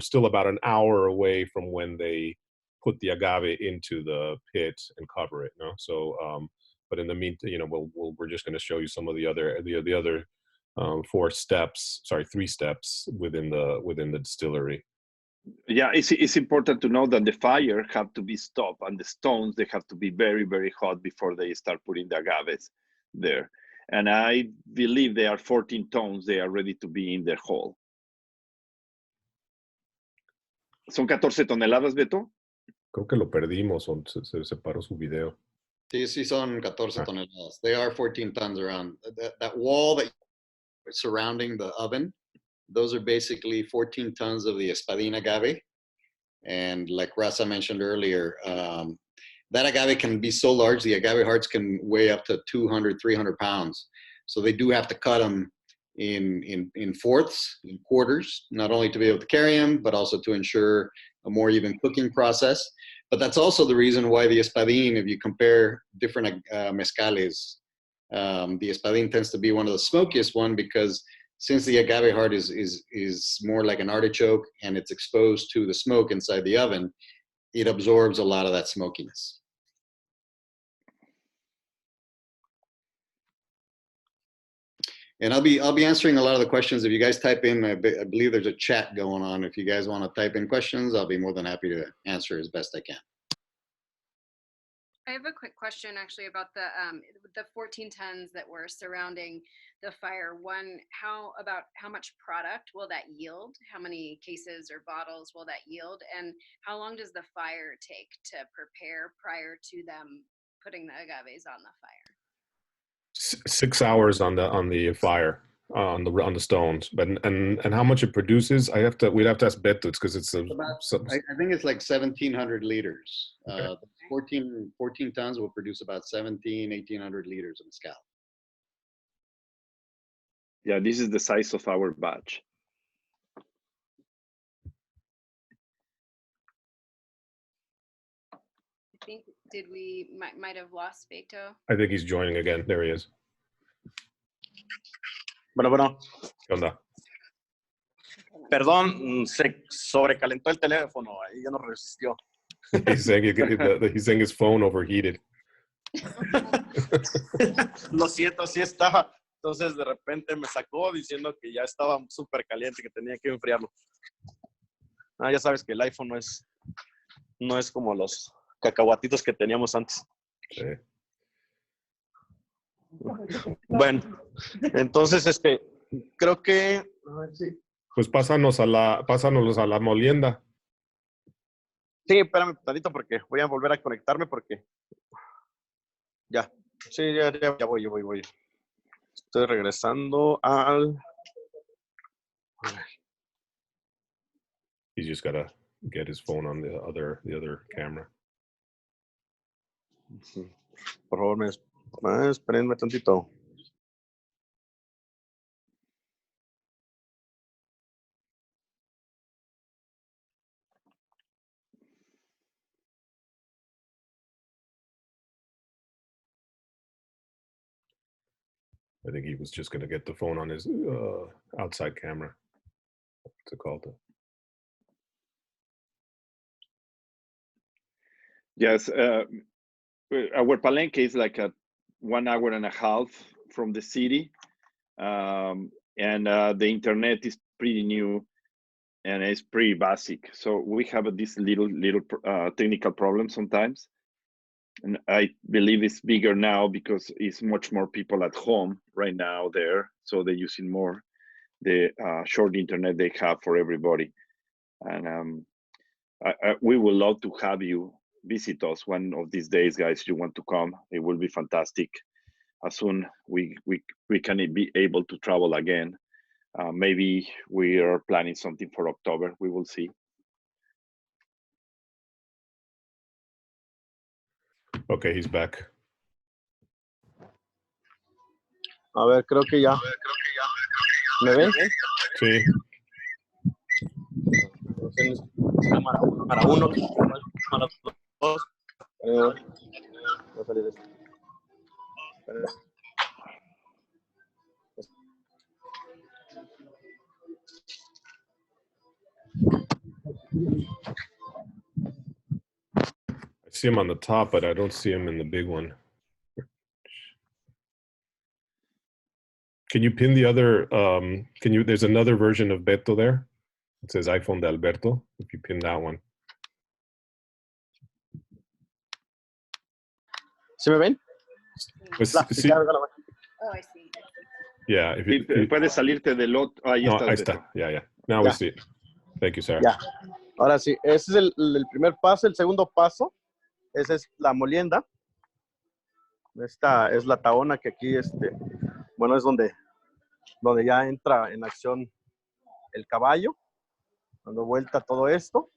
still about an hour away from when they put the agave into the pit and cover it. No, so But in the meantime, you know, we're just going to show you some of the other three steps within the distillery. Yeah, it's important to know that the fire have to be stopped, and the stones, they have to be very, very hot before they start putting the agaves there. And I believe they are 14 tons. They are ready to be in their hole. ¿Son 14 toneladas, Beto? Creo que lo perdimos, se separó su video. Sí, son 14 toneladas. They are 14 tons around. That wall that surrounding the oven, those are basically 14 tons of the espadín agave. And like Raza mentioned earlier, that agave can be so large, the agave hearts can weigh up to 200, 300 pounds. So they do have to cut them in fourths, in quarters, not only to be able to carry them, but also to ensure a more even cooking process. But that's also the reason why the espadín, if you compare different mezcales, the espadín tends to be one of the smokiest one, because since the agave heart is more like an artichoke and it's exposed to the smoke inside the oven, it absorbs a lot of that smokiness. And I'll be answering a lot of the questions. If you guys type in, I believe there's a chat going on. If you guys want to type in questions, I'll be more than happy to answer as best I can. I have a quick question actually about the 14 tons that were surrounding the fire. One, how much product will that yield? How many cases or bottles will that yield? And how long does the fire take to prepare prior to them putting the agaves on the fire? 6 hours on the fire, on the stones. But and how much it produces, we'd have to ask Beto, because it's I think it's like 1,700 liters. Okay. 14 tons will produce about 1,800 liters of mezcal. Yeah, this is the size of our batch. I think we might have lost Beto. I think he's joining again. There he is. Bueno. ¿Qué onda? Perdón, se sobrecalentó el teléfono, ahí ya no resistió. He's saying his phone overheated. Lo siento, así estaba. Entonces de repente me sacó diciendo que ya estaba súper caliente, que tenía que enfriarlo. Ya sabes que el iPhone no es como los cacahuatitos que teníamos antes. Sí. Bueno, entonces creo que... A ver, sí. Pues pásanos a la molienda. Sí, espérame un tantito porque voy a volver a conectarme porque... Ya. Sí, ya voy. Estoy regresando al... He's just gotta get his phone on the other camera. Por favor, espérenme tantito. I think he was just going to get the phone on his outside camera. What's it called? Yes, our palenque is like a 1 hour and a half from the city, and the internet is pretty new and it's pretty basic. So we have this little technical problem sometimes. And I believe it's bigger now because it's much more people at home right now there. So they're using more the short internet they have for everybody. And we would love to have you visit us one of these days, guys. You want to come, it will be fantastic. As soon we can be able to travel again. Maybe we are planning something for October. We will see. Okay, he's back. A ver, creo que ya. ¿Me ven? Sí. Para uno, para dos. Voy a salir de esto. I see him on the top, but I don't see him in the big one. Can you pin the other, there's another version of Beto there. It says iPhone de Alberto, if you pin that one. ¿Sí me ven? Pues, La, sí. Oh, I see. Yeah. If you, puedes salirte del otro. Ahí no, está. ahí está. Yeah. Now we see it. Thank you, Sarah. Ya. Ahora sí, ese es el primer paso. El segundo paso, esa es la molienda. Esta es la tahona que aquí, bueno, es donde ya entra en acción el caballo, dando vuelta todo esto.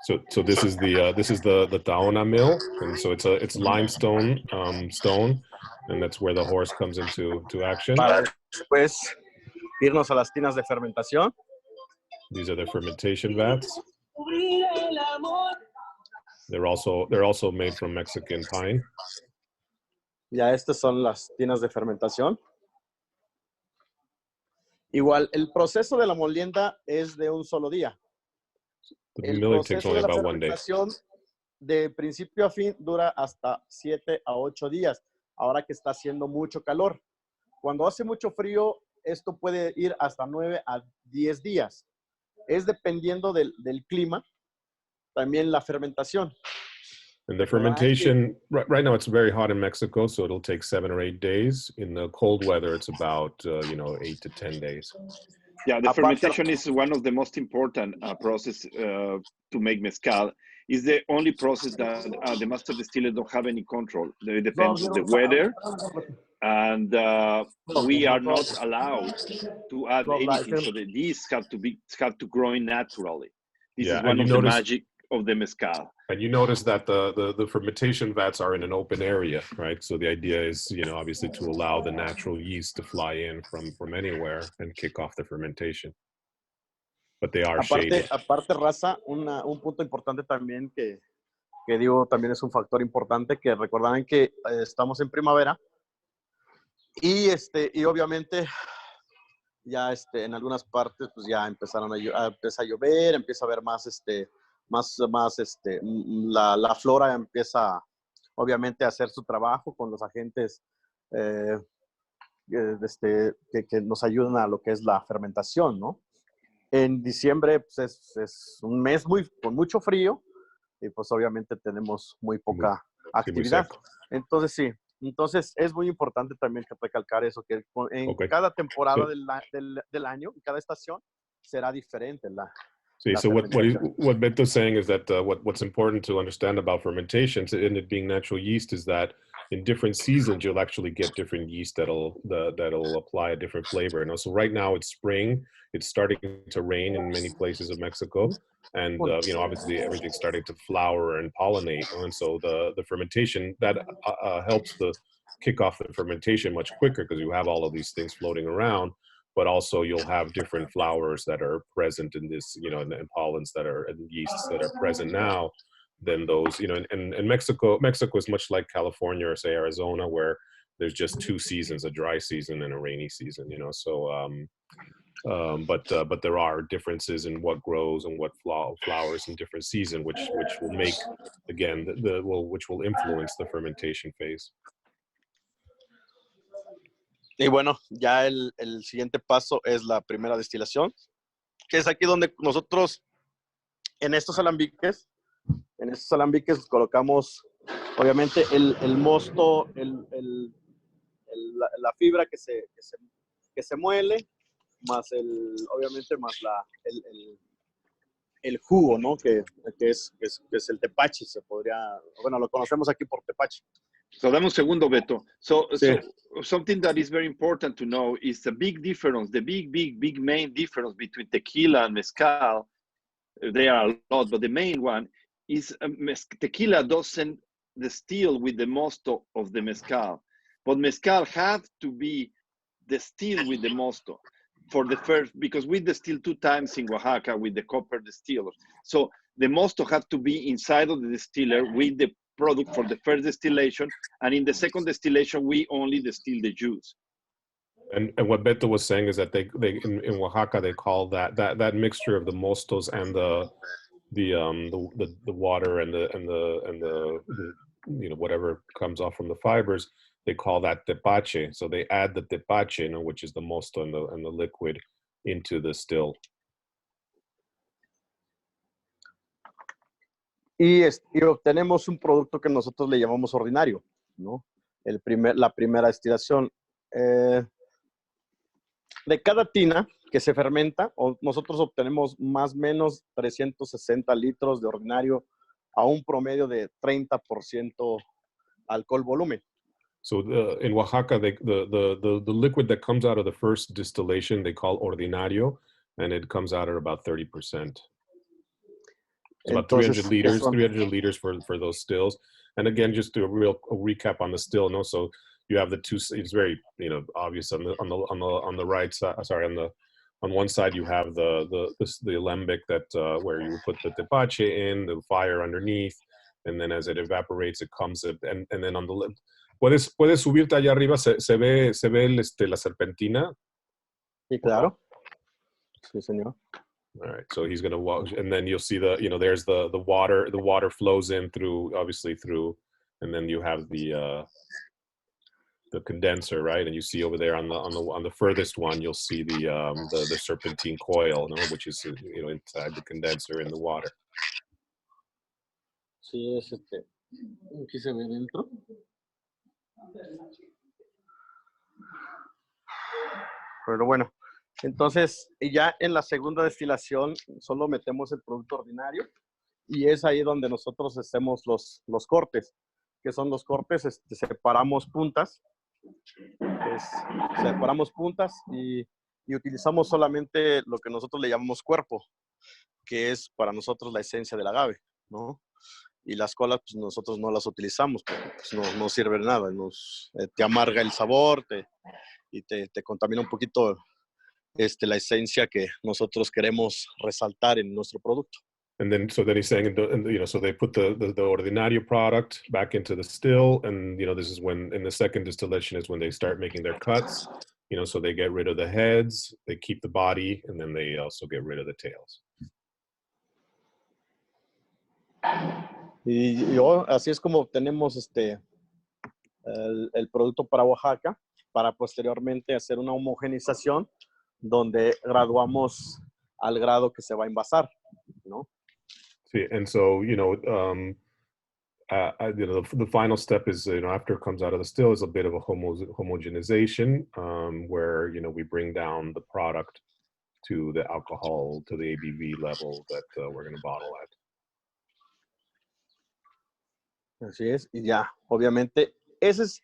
So this is the tahona mill, and so it's limestone stone, and that's where the horse comes into action. Para después irnos a las tinas de fermentación. These are the fermentation vats. They're also made from Mexican pine. Ya estas son las tinas de fermentación. Igual, el proceso de la molienda es de un solo día. The El milling takes proceso only de la about 1 day. fermentación de principio a fin dura hasta 7 a 8 días, ahora que está haciendo mucho calor. Cuando hace mucho frío, esto puede ir hasta 9 a 10 días. Es dependiendo del clima, también la fermentación. And the fermentation, right now it's very hot in Mexico, so it'll take 7 or 8 days. In the cold weather, it's about 8 to 10 days. Yeah, the fermentation is one of the most important process to make mezcal. It's the only process that the master distillers don't have any control. It depends on the weather, and we are not allowed to add anything. So the yeast have to grow naturally. This is one of the magic of the mezcal. And you notice that the fermentation vats are in an open area, right? So the idea is, obviously to allow the natural yeast to fly in from anywhere and kick off the fermentation. But they are shaded. Aparte, raza, un punto importante también que digo también es un factor importante, que recordarán que estamos en primavera y obviamente ya en algunas partes pues ya empezaron empieza a llover, empieza a haber más la flora empieza obviamente a hacer su trabajo con los agentes que nos ayudan a lo que es la fermentación, ¿no? En diciembre pues es un mes con mucho frío y pues obviamente tenemos muy poca actividad. Entonces sí, es muy importante también recalcar eso, que en cada temporada del año, en cada estación, será diferente la so what Beto's saying is that what's important to understand about fermentation and it being natural yeast is that in different seasons you'll actually get different yeast that'll apply a different flavor. So right now it's spring, it's starting to rain in many places of Mexico, and obviously everything's starting to flower and pollinate, and so the fermentation that helps the kick off the fermentation much quicker because you have all of these things floating around. But also you'll have different flowers that are present in this, and pollens that are, and yeasts that are present now than those, and Mexico is much like California or say Arizona, where there's just 2 seasons, a dry season and a rainy season, but there are differences in what grows and what flowers in different seasons, which will make, again, which will influence the fermentation phase. Y bueno, ya el siguiente paso es la primera destilación, que es aquí donde nosotros en estos alambiques colocamos obviamente el mosto, la fibra que se muele, más obviamente más el jugo, ¿no? Que es el tepache, lo conocemos aquí por tepache. So dame un segundo, Beto. So something that is very important to know is the big difference, the big main difference between tequila and mezcal. There are a lot, but the main one is tequila doesn't distill with the mosto of the mezcal, but mezcal had to be distilled with the mosto for the first, because we distill 2 times in Oaxaca with the copper distiller. So the mosto had to be inside of the distiller with the product for the first distillation, and in the second distillation we only distill the juice. And what Beto was saying is that they in Oaxaca they call that mixture of the mostos and the water and the whatever comes off from the fibers, they call that tepache. So they add the tepache, you know, which is the mosto and the liquid, into the still. Y obtenemos un producto que nosotros le llamamos ordinario, ¿no? La primera destilación. De cada tina que se fermenta, nosotros obtenemos más o menos 360 litros de ordinario a un promedio de 30% alcohol volumen. So in Oaxaca, the liquid that comes out of the first distillation, they call ordinario, and it comes out at about 30%. It's about 300 liters, 300 liters for those stills. And again, just do a recap on the still. No, so you have the two. It's very, you know, obvious on the right side. Sorry, on one side you have the alembic that where you put the tepache in, the fire underneath, and then as it evaporates, it comes up, and then on the left. Puedes subirte allá arriba. Se ve la serpentina. Sí, claro. Sí, señor. All right, so he's gonna walk, and then you'll see the, you know, there's the water. The water flows in through, obviously through, and then you have the condenser, right? And you see over there on the furthest one, you'll see the serpentine coil, no? Which is, you know, inside the condenser in the water. Sí, es aquí se ve dentro. Pero bueno. Entonces, ya en la segunda destilación solo metemos el producto ordinario y es ahí donde nosotros hacemos los cortes, que son los cortes, separamos puntas, y utilizamos solamente lo que nosotros le llamamos cuerpo, que es para nosotros la esencia del agave, ¿no? Y las colas, pues nosotros no las utilizamos porque pues, no sirve de nada, te amarga el sabor y te contamina un poquito la esencia que nosotros queremos resaltar en nuestro producto. And then, so then he's saying, you know, so they put the ordinario product back into the still, and you know, this is when in the second distillation is when they start making their cuts. You know, so they get rid of the heads, they keep the body, and then they also get rid of the tails. Y así es como obtenemos el producto para Oaxaca, para posteriormente hacer una homogenización donde graduamos al grado que se va a envasar, ¿no? Sí, and so, you know, you know, the final step is, you know, after it comes out of the still is a bit of a homogenization, where, you know, we bring down the product to the alcohol, to the ABV level that we're going to bottle at. Así es, y ya, obviamente, ese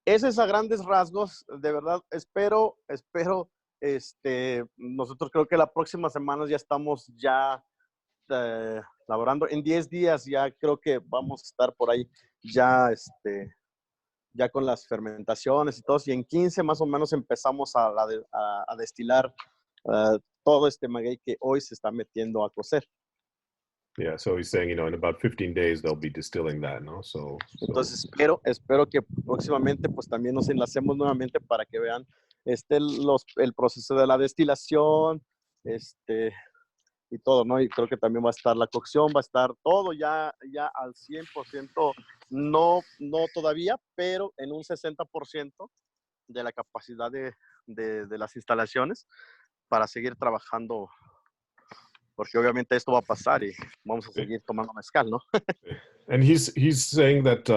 es a grandes rasgos, de verdad, espero, nosotros creo que la próxima semana ya estamos laborando, en 10 días ya creo que vamos a estar por ahí ya con las fermentaciones y todo, y en 15 más o menos empezamos a destilar todo este maguey que hoy se está metiendo a cocer. Yeah, so he's saying, you know, in about 15 days they'll be distilling that, ¿no? Entonces espero que próximamente pues también nos enlacemos nuevamente para que vean el proceso de la destilación, y todo, ¿no? Y creo que también va a estar la cocción, va a estar todo ya al 100%, no todavía, pero en un 60% de la capacidad de las instalaciones para seguir trabajando, porque obviamente esto va a pasar y vamos a seguir tomando mezcal, ¿no? And he's saying that,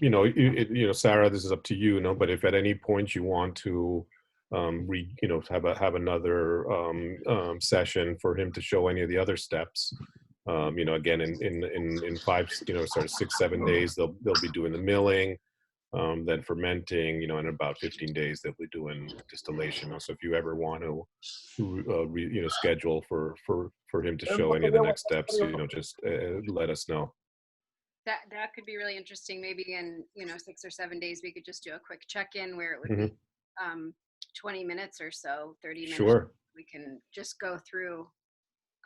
you know, Sarah, this is up to you, no? But if at any point you want to, you know, have another session for him to show any of the other steps, you know, again, in 5, you know, sort of 6, 7 days, they'll be doing the milling, then fermenting, you know, in about 15 days they'll be doing distillation. So if you ever want to, you know, schedule for him to show any of the next steps, you know, just let us know. That could be really interesting. Maybe in, you know, 6 or 7 days we could just do a quick check-in where it would be 20 minutes or so, 30 minutes. Sure. We can just go through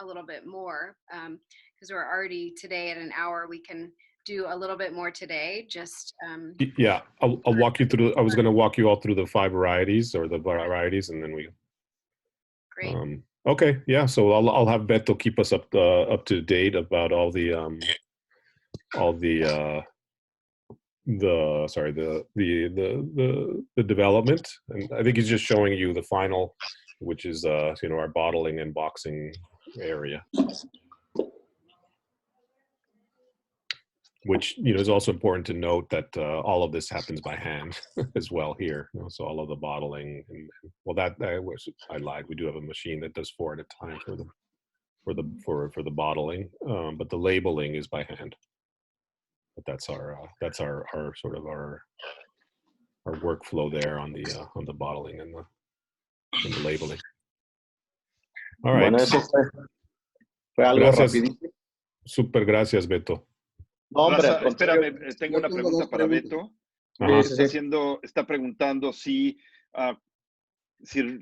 a little bit more, because we're already today at an hour. We can do a little bit more today. Just yeah, I'll walk you through. I was going to walk you all through the 5 varieties or the varieties, and then we. Great. Okay, yeah. So I'll have Beto keep us up to date about all the development, and I think he's just showing you the final, which is our bottling and boxing area, which is also important to note that all of this happens by hand as well here. So all of the bottling and I lied. We do have a machine that does 4 at a time for the bottling, but the labeling is by hand. But that's our sort of our workflow there on the bottling and the labeling. All right. Bueno, eso fue algo Gracias. rapidísimo. Super gracias, Beto. No, hombre, Raza, espérame, tengo una pregunta para Beto. Está preguntando si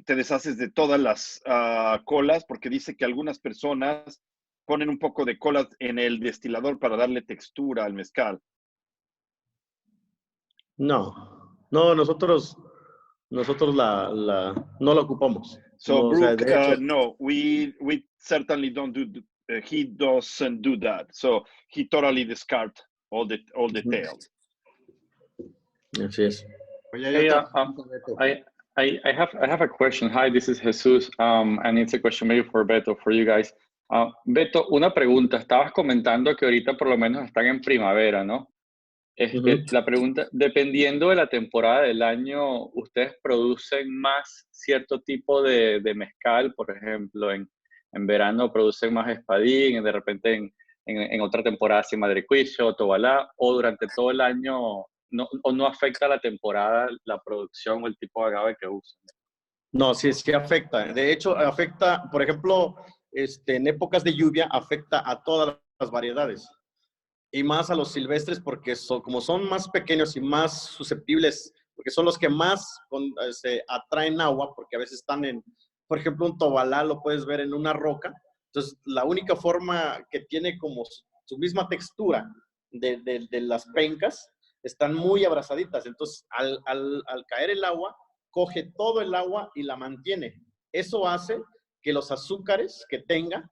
te deshaces de todas las colas, porque dice que algunas personas ponen un poco de colas en el destilador para darle textura al mezcal. No, nosotros no lo ocupamos. So, No, o sea, Brooke, de hecho, no, we certainly don't do. He doesn't do that. So he totally discards all the tail. así es. Hey, I have a question. Hi, this is Jesus, and it's a question maybe for Beto, for you guys. Beto, una pregunta. Estabas comentando que ahorita por lo menos están en primavera, ¿no? La pregunta, dependiendo de la temporada del año, ¿ustedes producen más cierto tipo de mezcal? Por ejemplo, en verano producen más espadín, de repente en otra temporada sí madrecuicho, tobalá, o durante todo el año no afecta la temporada la producción o el tipo de agave que usan. No, sí afecta. De hecho, afecta, por ejemplo, en épocas de lluvia, afecta a todas las variedades. Y más a los silvestres porque como son más pequeños y más susceptibles, porque son los que más atraen agua, porque a veces están por ejemplo, un tobalá lo puedes ver en una roca. Entonces, la única forma que tiene como su misma textura de las pencas, están muy abrazaditas. Entonces, al caer el agua, coge todo el agua y la mantiene. Eso hace que los azúcares que tenga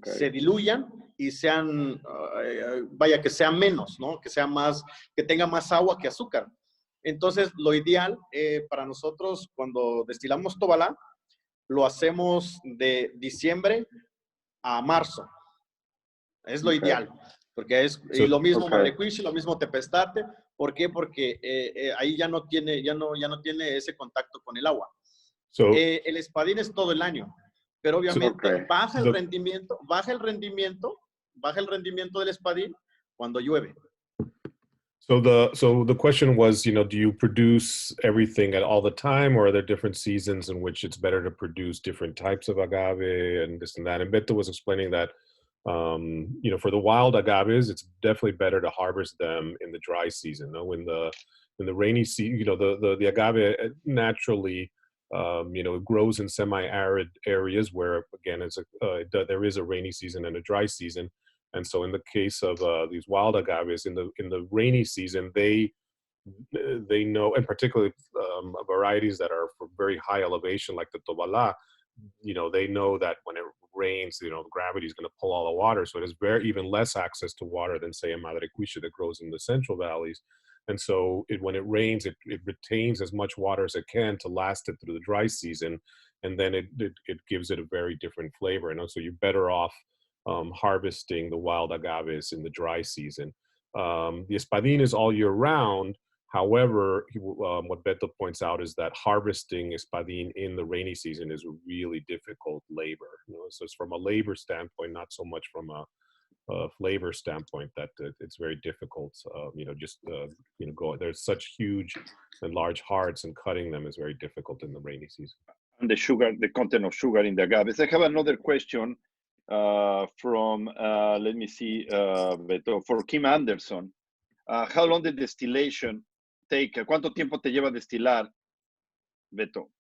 se diluyan y sean, que sean menos, ¿no? Que tenga más agua que azúcar. Entonces, lo ideal para nosotros cuando destilamos tobalá, lo hacemos de diciembre a marzo. Es lo ideal. Porque y lo mismo madrecuiche, lo mismo tepestate. ¿Por qué? Porque ahí ya no tiene ese contacto con el agua. El espadín es todo el año. Pero obviamente baja el rendimiento del espadín cuando llueve. So the question was, do you produce everything at all the time, or are there different seasons in which it's better to produce different types of agave and this and that? And Beto was explaining that, for the wild agaves, it's definitely better to harvest them in the dry season. In the rainy season, the agave naturally, it grows in semi-arid areas where, again, there is a rainy season and a dry season. And so in the case of these wild agaves, in the rainy season, they know, and particularly varieties that are for very high elevation, like the tobalá, they know that when it rains, the gravity is going to pull all the water. So it has even less access to water than, say, a madrecuiche that grows in the central valleys. And so when it rains, it retains as much water as it can to last it through the dry season. And then it gives it a very different flavor. So you're better off harvesting the wild agaves in the dry season. The espadín is all year round. However, what Beto points out is that harvesting espadín in the rainy season is a really difficult labor. So it's from a labor standpoint, not so much from a flavor standpoint, that it's very difficult. There's such huge and large hearts, and cutting them is very difficult in the rainy season. And the content of sugar in the agaves. I have another question from, let me see, Beto, for Kim Anderson. How long did distillation take? ¿Cuánto tiempo te lleva destilar, Beto?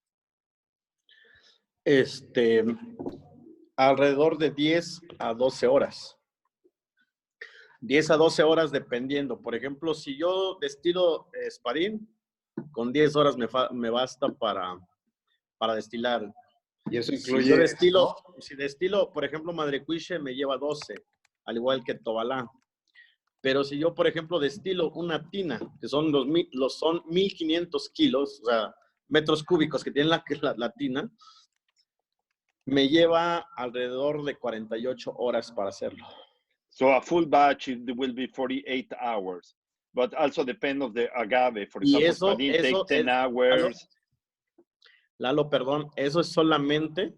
Alrededor de 10 a 12 horas. 10 a 12 horas dependiendo. Por ejemplo, si yo destilo espadín, con 10 horas me basta para destilar. Y eso incluye... Si destilo, por ejemplo, madrecuiche me lleva 12, al igual que tobalá. Pero si yo, por ejemplo, destilo una tina, que son son 1500 kilos, o sea, metros cúbicos que tiene la tina, me lleva alrededor de 48 horas para hacerlo. So a full batch will be 48 hours, but also depend of the agave. For Y example, Spadín take 10 hours. Lalo, perdón, eso es solamente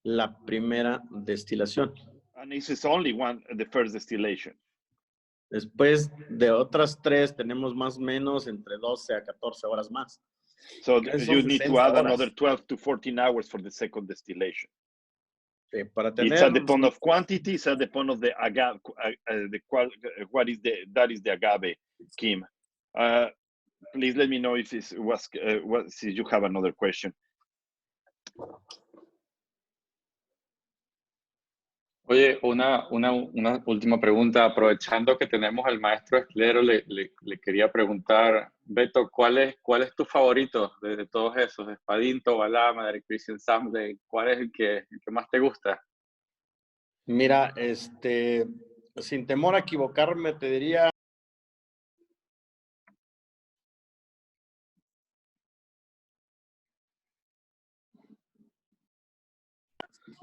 la primera destilación. And this is only the first distillation. Después de otras 3 tenemos más o menos entre 12 a 14 horas más. So you need to add another 12 to 14 hours for the second distillation. Sí, para tener, it's at the point of quantity, it's at the point of the agave, that is the agave, Kim. Please let me know if this was, if you have another question. Oye, una última pregunta. Aprovechando que tenemos al maestro estilero, le quería preguntar, Beto, ¿cuál es tu favorito de todos esos? Espadín, Tobalá, Madre Cristian Ensamble, ¿cuál es el que más te gusta? Mira, sin temor a equivocarme, te diría...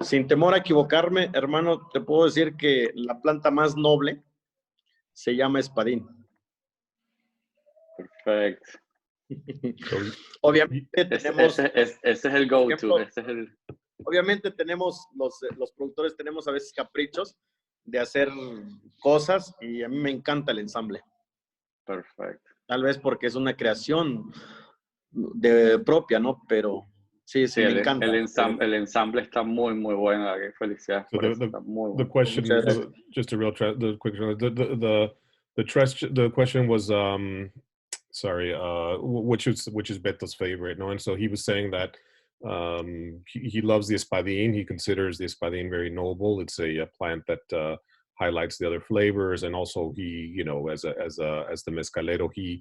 Sin temor a equivocarme, hermano, te puedo decir que la planta más noble se llama espadín. Perfecto. Obviamente tenemos... Ese es el go-to. Obviamente tenemos, los productores tenemos a veces caprichos de hacer cosas y a mí me encanta el ensamble. Perfecto. Tal vez porque es una creación propia, ¿no? Pero... Sí, me encanta. El ensamble está muy bueno. Felicidades por eso. Está muy bueno. The question, just a real the quick, the question was, sorry, which is Beto's favorite, no? And so he was saying that he loves the espadín. He considers the espadín very noble. It's a plant that highlights the other flavors, and also he, you know, as the mezcalero, he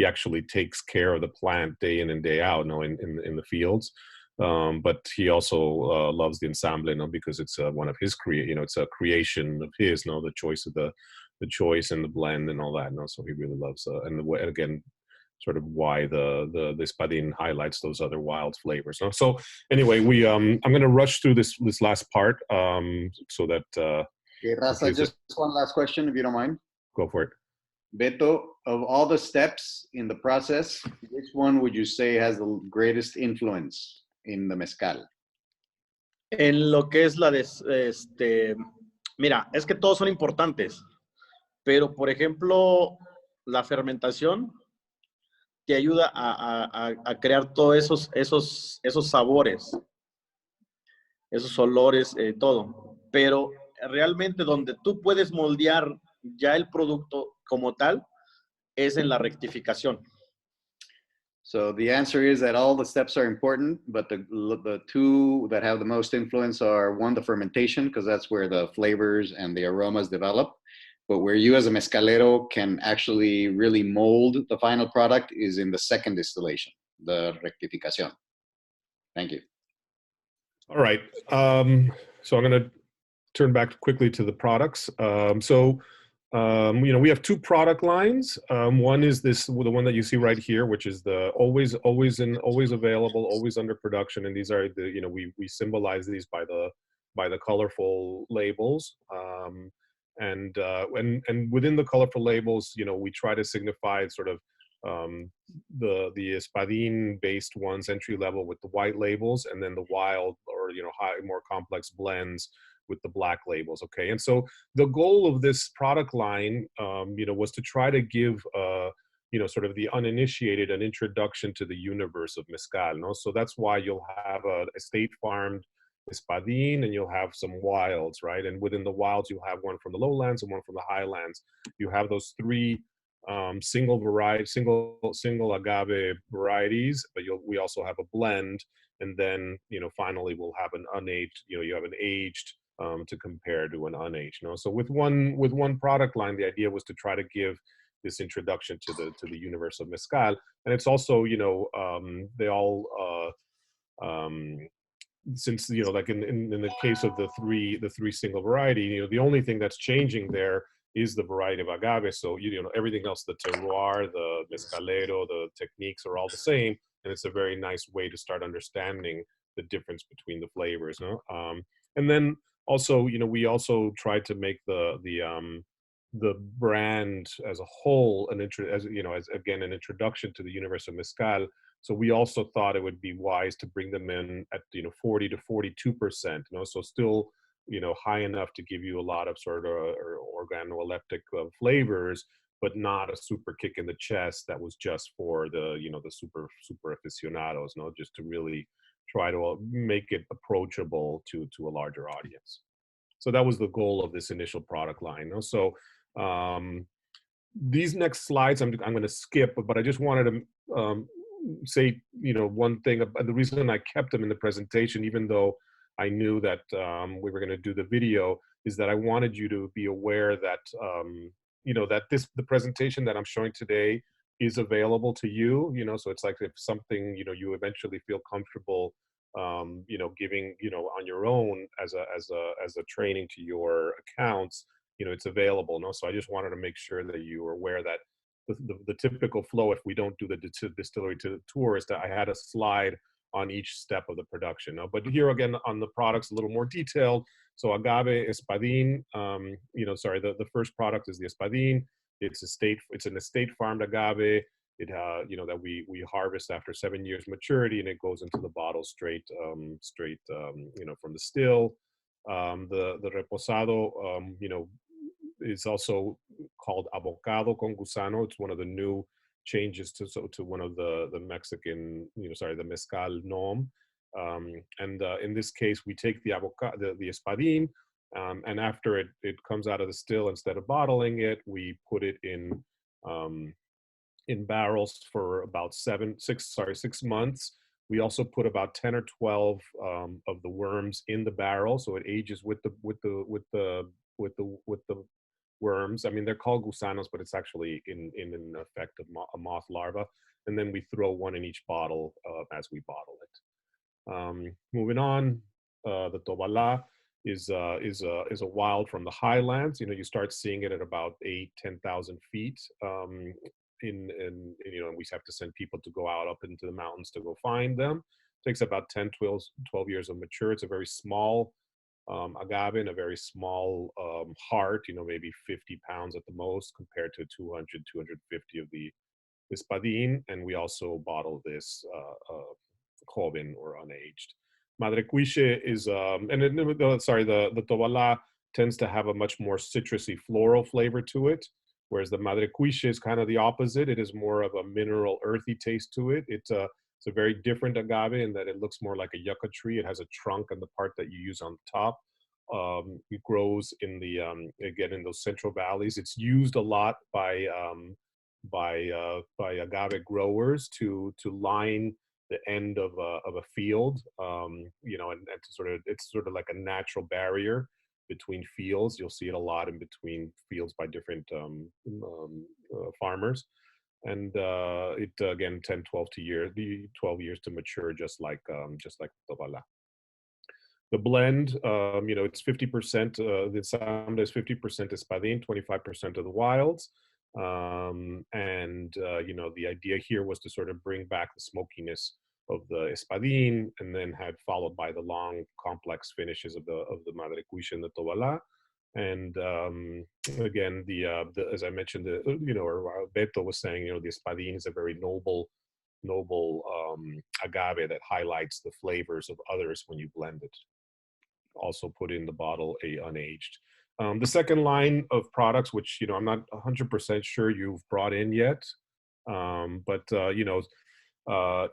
actually takes care of the plant day in and day out, you know, in the fields. But he also loves the ensamble, you know, because it's one of his it's a creation of his, you know, the choice and the blend and all that, you know. So he really loves and again, sort of why the espadín highlights those other wild flavors. No? So anyway, I'm going to rush through this last part so that. Okay, Raza, just one last question, if you don't mind. Go for it. Beto, of all the steps in the process, which one would you say has the greatest influence in the mezcal? En lo que es mira, es que todos son importantes, pero por ejemplo, la fermentación te ayuda a crear todos esos sabores, esos olores, todo. Pero realmente donde tú puedes moldear ya el producto como tal es en la rectificación. So the answer is that all the steps are important, but the two that have the most influence are, one, the fermentation, because that's where the flavors and the aromas develop. But where you as a mezcalero can actually really mold the final product is in the second distillation, the rectificación. Thank you. All right. So I'm going to turn back quickly to the products. You know, we have 2 product lines. One is the one that you see right here, which is the always available, always under production. And these are the, you know, we symbolize these by the colorful labels. And within the colorful labels, you know, we try to signify sort of the espadín based ones, entry level, with the white labels, and then the wild, or, you know, more complex blends with the black labels. Okay. And so the goal of this product line, you know, was to try to give, you know, sort of the uninitiated an introduction to the universe of mezcal. No? So that's why you'll have a estate farmed espadín, and you'll have some wilds, right? And within the wilds, you'll have one from the lowlands and one from the highlands. You have those 3 single agave varieties, but we also have a blend. And then, you know, finally we'll have an unaged, you know, you have an aged to compare to an unaged. You know? So with one product line, the idea was to try to give this introduction to the universe of mezcal. And it's also, you know, they all since, you know, like in the case of the three single variety, you know, the only thing that's changing there is the variety of agave. So, you know, everything else, the terroir, the mezcalero, the techniques are all the same. And it's a very nice way to start understanding the difference between the flavors. No? And then also, you know, we also tried to make the brand as a whole, as you know, as again, an introduction to the universe of mezcal. So we also thought it would be wise to bring them in at, you know, 40 to 42%, you know, so still, you know, high enough to give you a lot of sort of organoleptic flavors, but not a super kick in the chest that was just for the, you know, the super aficionados, no, just to really try to make it approachable to a larger audience. So that was the goal of this initial product line. No? So these next slides I'm going to skip, but I just wanted to say, you know, one thing. The reason I kept them in the presentation, even though I knew that we were going to do the video, is that I wanted you to be aware that, you know, that the presentation that I'm showing today is available to you, you know, so it's like if something, you know, you eventually feel comfortable, you know, giving, you know, on your own as a training to your accounts, you know, it's available. No, so I just wanted to make sure that you were aware that the typical flow, if we don't do the distillery to the tour, is that I had a slide on each step of the production. No? But here again on the products, a little more detailed. So agave espadín, you know, sorry, the first product is the espadín. It's an estate farmed agave. It you know, that we harvest after 7 years maturity, and it goes into the bottle straight you know, from the still. The reposado, you know, is also called avocado con gusano. It's one of the new changes to one of the Mexican, you know, sorry, the mezcal nom. And in this case, we take the avocado, the espadín, and after it comes out of the still, instead of bottling it, we put it in barrels for about 6 months. We also put about 10 or 12 of the worms in the barrel, so it ages with the worms. I mean, they're called gusanos, but it's actually in effect a moth larva. And then we throw one in each bottle as we bottle it. Moving on, the tobala is a wild from the highlands. You know, you start seeing it at about 8,000-10,000 feet. You know, and we have to send people to go out up into the mountains to go find them. It takes about 10-12 years of mature. It's a very small agave and a very small heart, you know, maybe 50 pounds at the most, compared to 200-250 of the espadín. And we also bottle this joven or unaged. Madre Cuiche is, the tobala tends to have a much more citrusy floral flavor to it, whereas the Madre Cuiche is kind of the opposite. It is more of a mineral, earthy taste to it. It's a very different agave in that it looks more like a yucca tree. It has a trunk on the part that you use on top. It grows in the again in those central valleys. It's used a lot by agave growers to line the end of a field. You know, and to it's sort of like a natural barrier between fields. You'll see it a lot in between fields by different farmers. And it again 12 years to mature, just like tobala. The blend, you know, it's 50%. The sound is 50% espadín, 25% of the wilds. And you know, the idea here was to sort of bring back the smokiness of the espadín, and then had followed by the long, complex finishes of the Madre Cuiche and the tobala. And again, as I mentioned, you know, or Beto was saying, you know, the espadín is a very noble agave that highlights the flavors of others when you blend it. Also put in the bottle a unaged. The second line of products, which, you know, I'm not 100% sure you've brought in yet, but you know,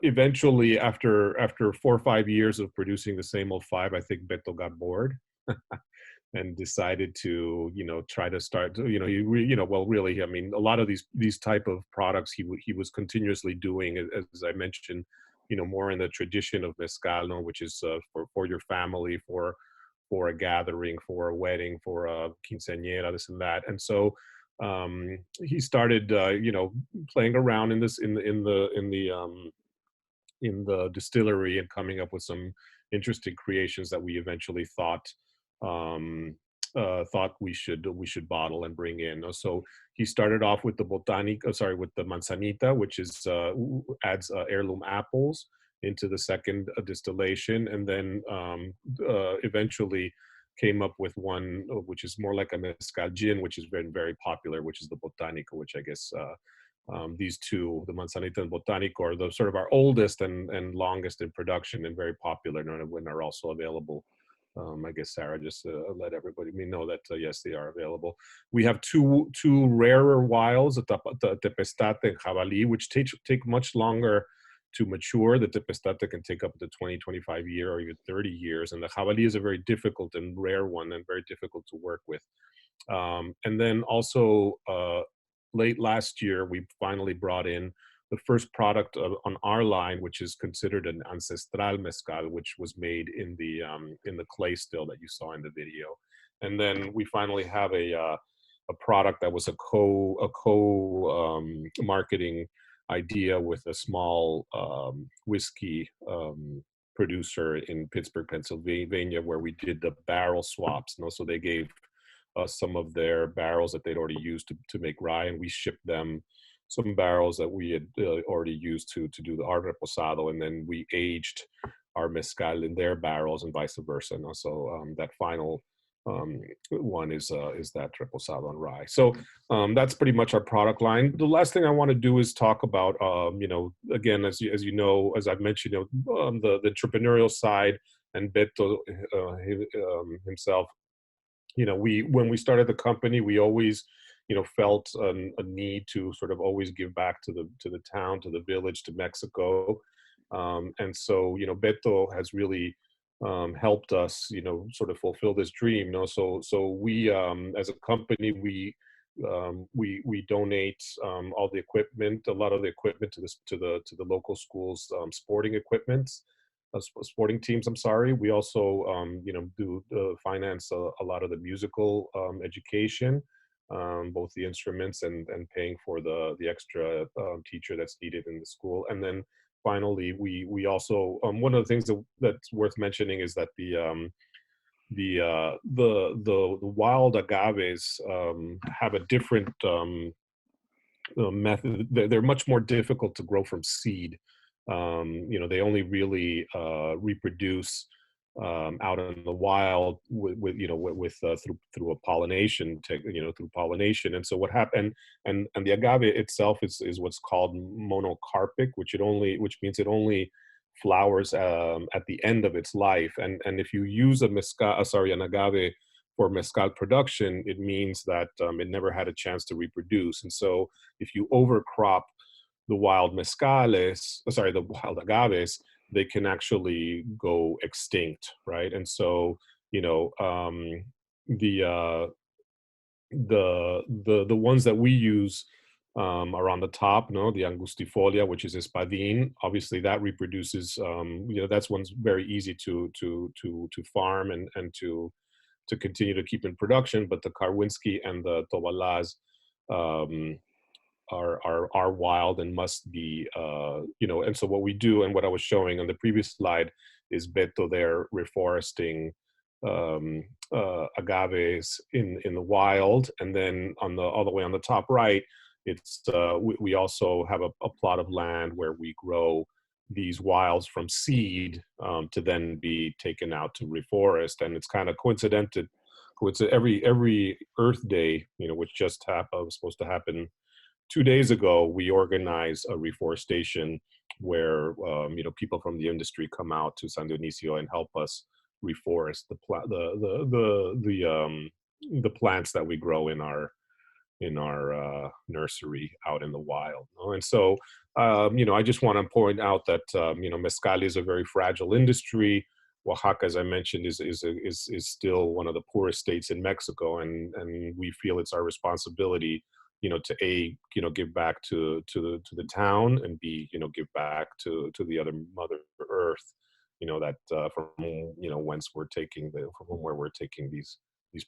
eventually after 4 or 5 years of producing the same old 5, I think Beto got bored and decided to, you know, try to start, you know, well, really, I mean, a lot of these type of products he was continuously doing, as I mentioned, you know, more in the tradition of mezcal, no, which is for your family, for a gathering, for a wedding, for a quinceañera, this and that. And so he started, you know, playing around in the distillery and coming up with some interesting creations that we eventually thought thought we should bottle and bring in. So he started off with the with the manzanita, which is adds heirloom apples into the second distillation, and then eventually came up with one which is more like a mezcal gin, which has been very popular, which is the Botánico, which I guess these two, the Manzanita and Botánico, are the sort of our oldest and longest in production and very popular, and are also available. I guess Sarah just let everybody know that yes, they are available. We have two rarer wilds, the Tepestate and Jabalí, which take much longer to mature. The Tepestate can take up to 20, 25 years or even 30 years, and the Jabalí is a very difficult and rare one and very difficult to work with. And then also late last year, we finally brought in the first product on our line, which is considered an ancestral mezcal, which was made in the clay still that you saw in the video. And then we finally have a product that was a co marketing idea with a small whiskey producer in Pittsburgh, Pennsylvania, where we did the barrel swaps. So they gave us some of their barrels that they'd already used to make rye, and we shipped them some barrels that we had already used to do our reposado, and then we aged our mezcal in their barrels and vice versa. So that final one is that reposado and rye. So that's pretty much our product line. The last thing I want to do is talk about, again, as you know, as I've mentioned, the entrepreneurial side, and Beto himself. When we started the company, we always felt a need to sort of always give back to the town, to the village, to Mexico. And so, Beto has really helped us, sort of fulfill this dream. So we, as a company, we donate all the equipment, a lot of the equipment to the local schools, sporting equipment. Sporting teams, I'm sorry. We also, do finance a lot of the musical education, both the instruments and paying for the extra teacher that's needed in the school. And then finally, we also, one of the things that's worth mentioning is that the wild agaves have a different method. They're much more difficult to grow from seed. They only really reproduce out in the wild through a pollination, through pollination. And so what happened, and the agave itself is what's called monocarpic, which means it only flowers at the end of its life. And if you use an agave for mezcal production, it means that it never had a chance to reproduce. And so if you overcrop the wild the wild agaves, they can actually go extinct, right? And so, the ones that we use are on the top, the angustifolia, which is espadín. Obviously, that reproduces. That's one's very easy to farm and to continue to keep in production. But the Karwinski and the Tobalaz are wild and must be, and so what we do, and what I was showing on the previous slide, is Beto there reforesting agaves in the wild. And then all the way on the top right, it's we also have a plot of land where we grow these wilds from seed to then be taken out to reforest. And it's kind of coincidental. Every Earth Day, which just was supposed to happen 2 days ago, we organize a reforestation where people from the industry come out to San Dionisio and help us reforest the plants that we grow in our nursery out in the wild. And so I just want to point out that mezcal is a very fragile industry. Oaxaca, as I mentioned, is still one of the poorest states in Mexico, and we feel it's our responsibility to give back to the town, and B, give back to the other Mother Earth, that from whence we're taking from where we're taking these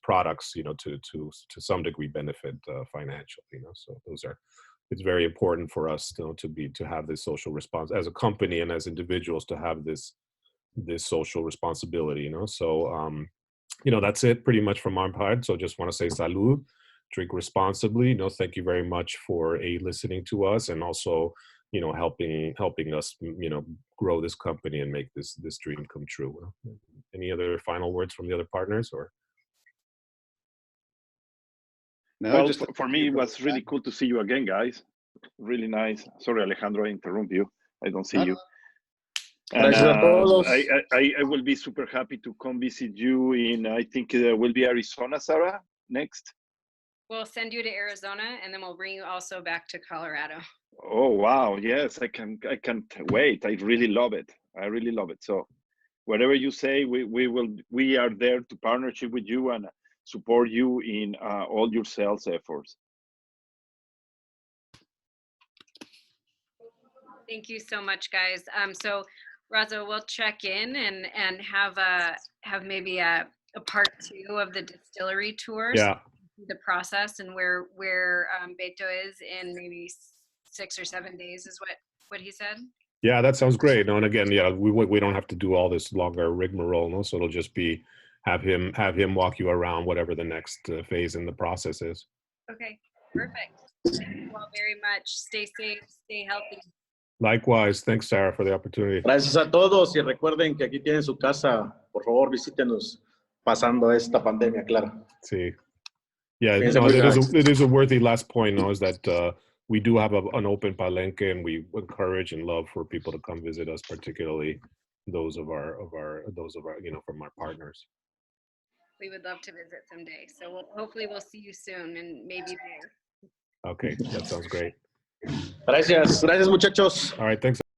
products, to some degree benefit financially. So it's very important for us to have this social response as a company and as individuals, to have this social responsibility. So that's it pretty much from our part. So just want to say salud, drink responsibly. Thank you very much for listening to us, and also, helping us, grow this company and make this dream come true. Any other final words from the other partners, or? No, Well, just for me, it was really cool to see you again, guys. Really nice. Sorry, Alejandro, I interrupt you. I don't see you. And Gracias a todos. I will be super happy to come visit you in, I think will be Arizona, Sarah, next. We'll send you to Arizona, and then we'll bring you also back to Colorado. Oh, wow. Yes, I can't wait. I really love it. I really love it. So whatever you say, we are there to partnership with you and support you in all your sales efforts. Thank you so much, guys. So Raza, we'll check in and have maybe a part 2 of the distillery tour. Yeah. So the process and where Beto is in maybe 6 or 7 days is what he said. Yeah, that sounds great. And again, we don't have to do all this longer rigmarole, so it'll just be have him walk you around whatever the next phase in the process is. Okay, perfect. Thank you all very much. Stay safe, stay healthy. Likewise. Thanks, Sarah, for the opportunity. Gracias a todos, y recuerden que aquí tienen su casa. Por favor, visítenos pasando esta pandemia, claro. Sí. Yeah, Piensa mucho. it is a worthy last point, is that we do have an open palenque, and we encourage and love for people to come visit us, particularly those of our from our partners. We would love to visit someday. So hopefully we'll see you soon, and maybe there. Okay, that sounds great. Gracias muchachos. All right, thanks.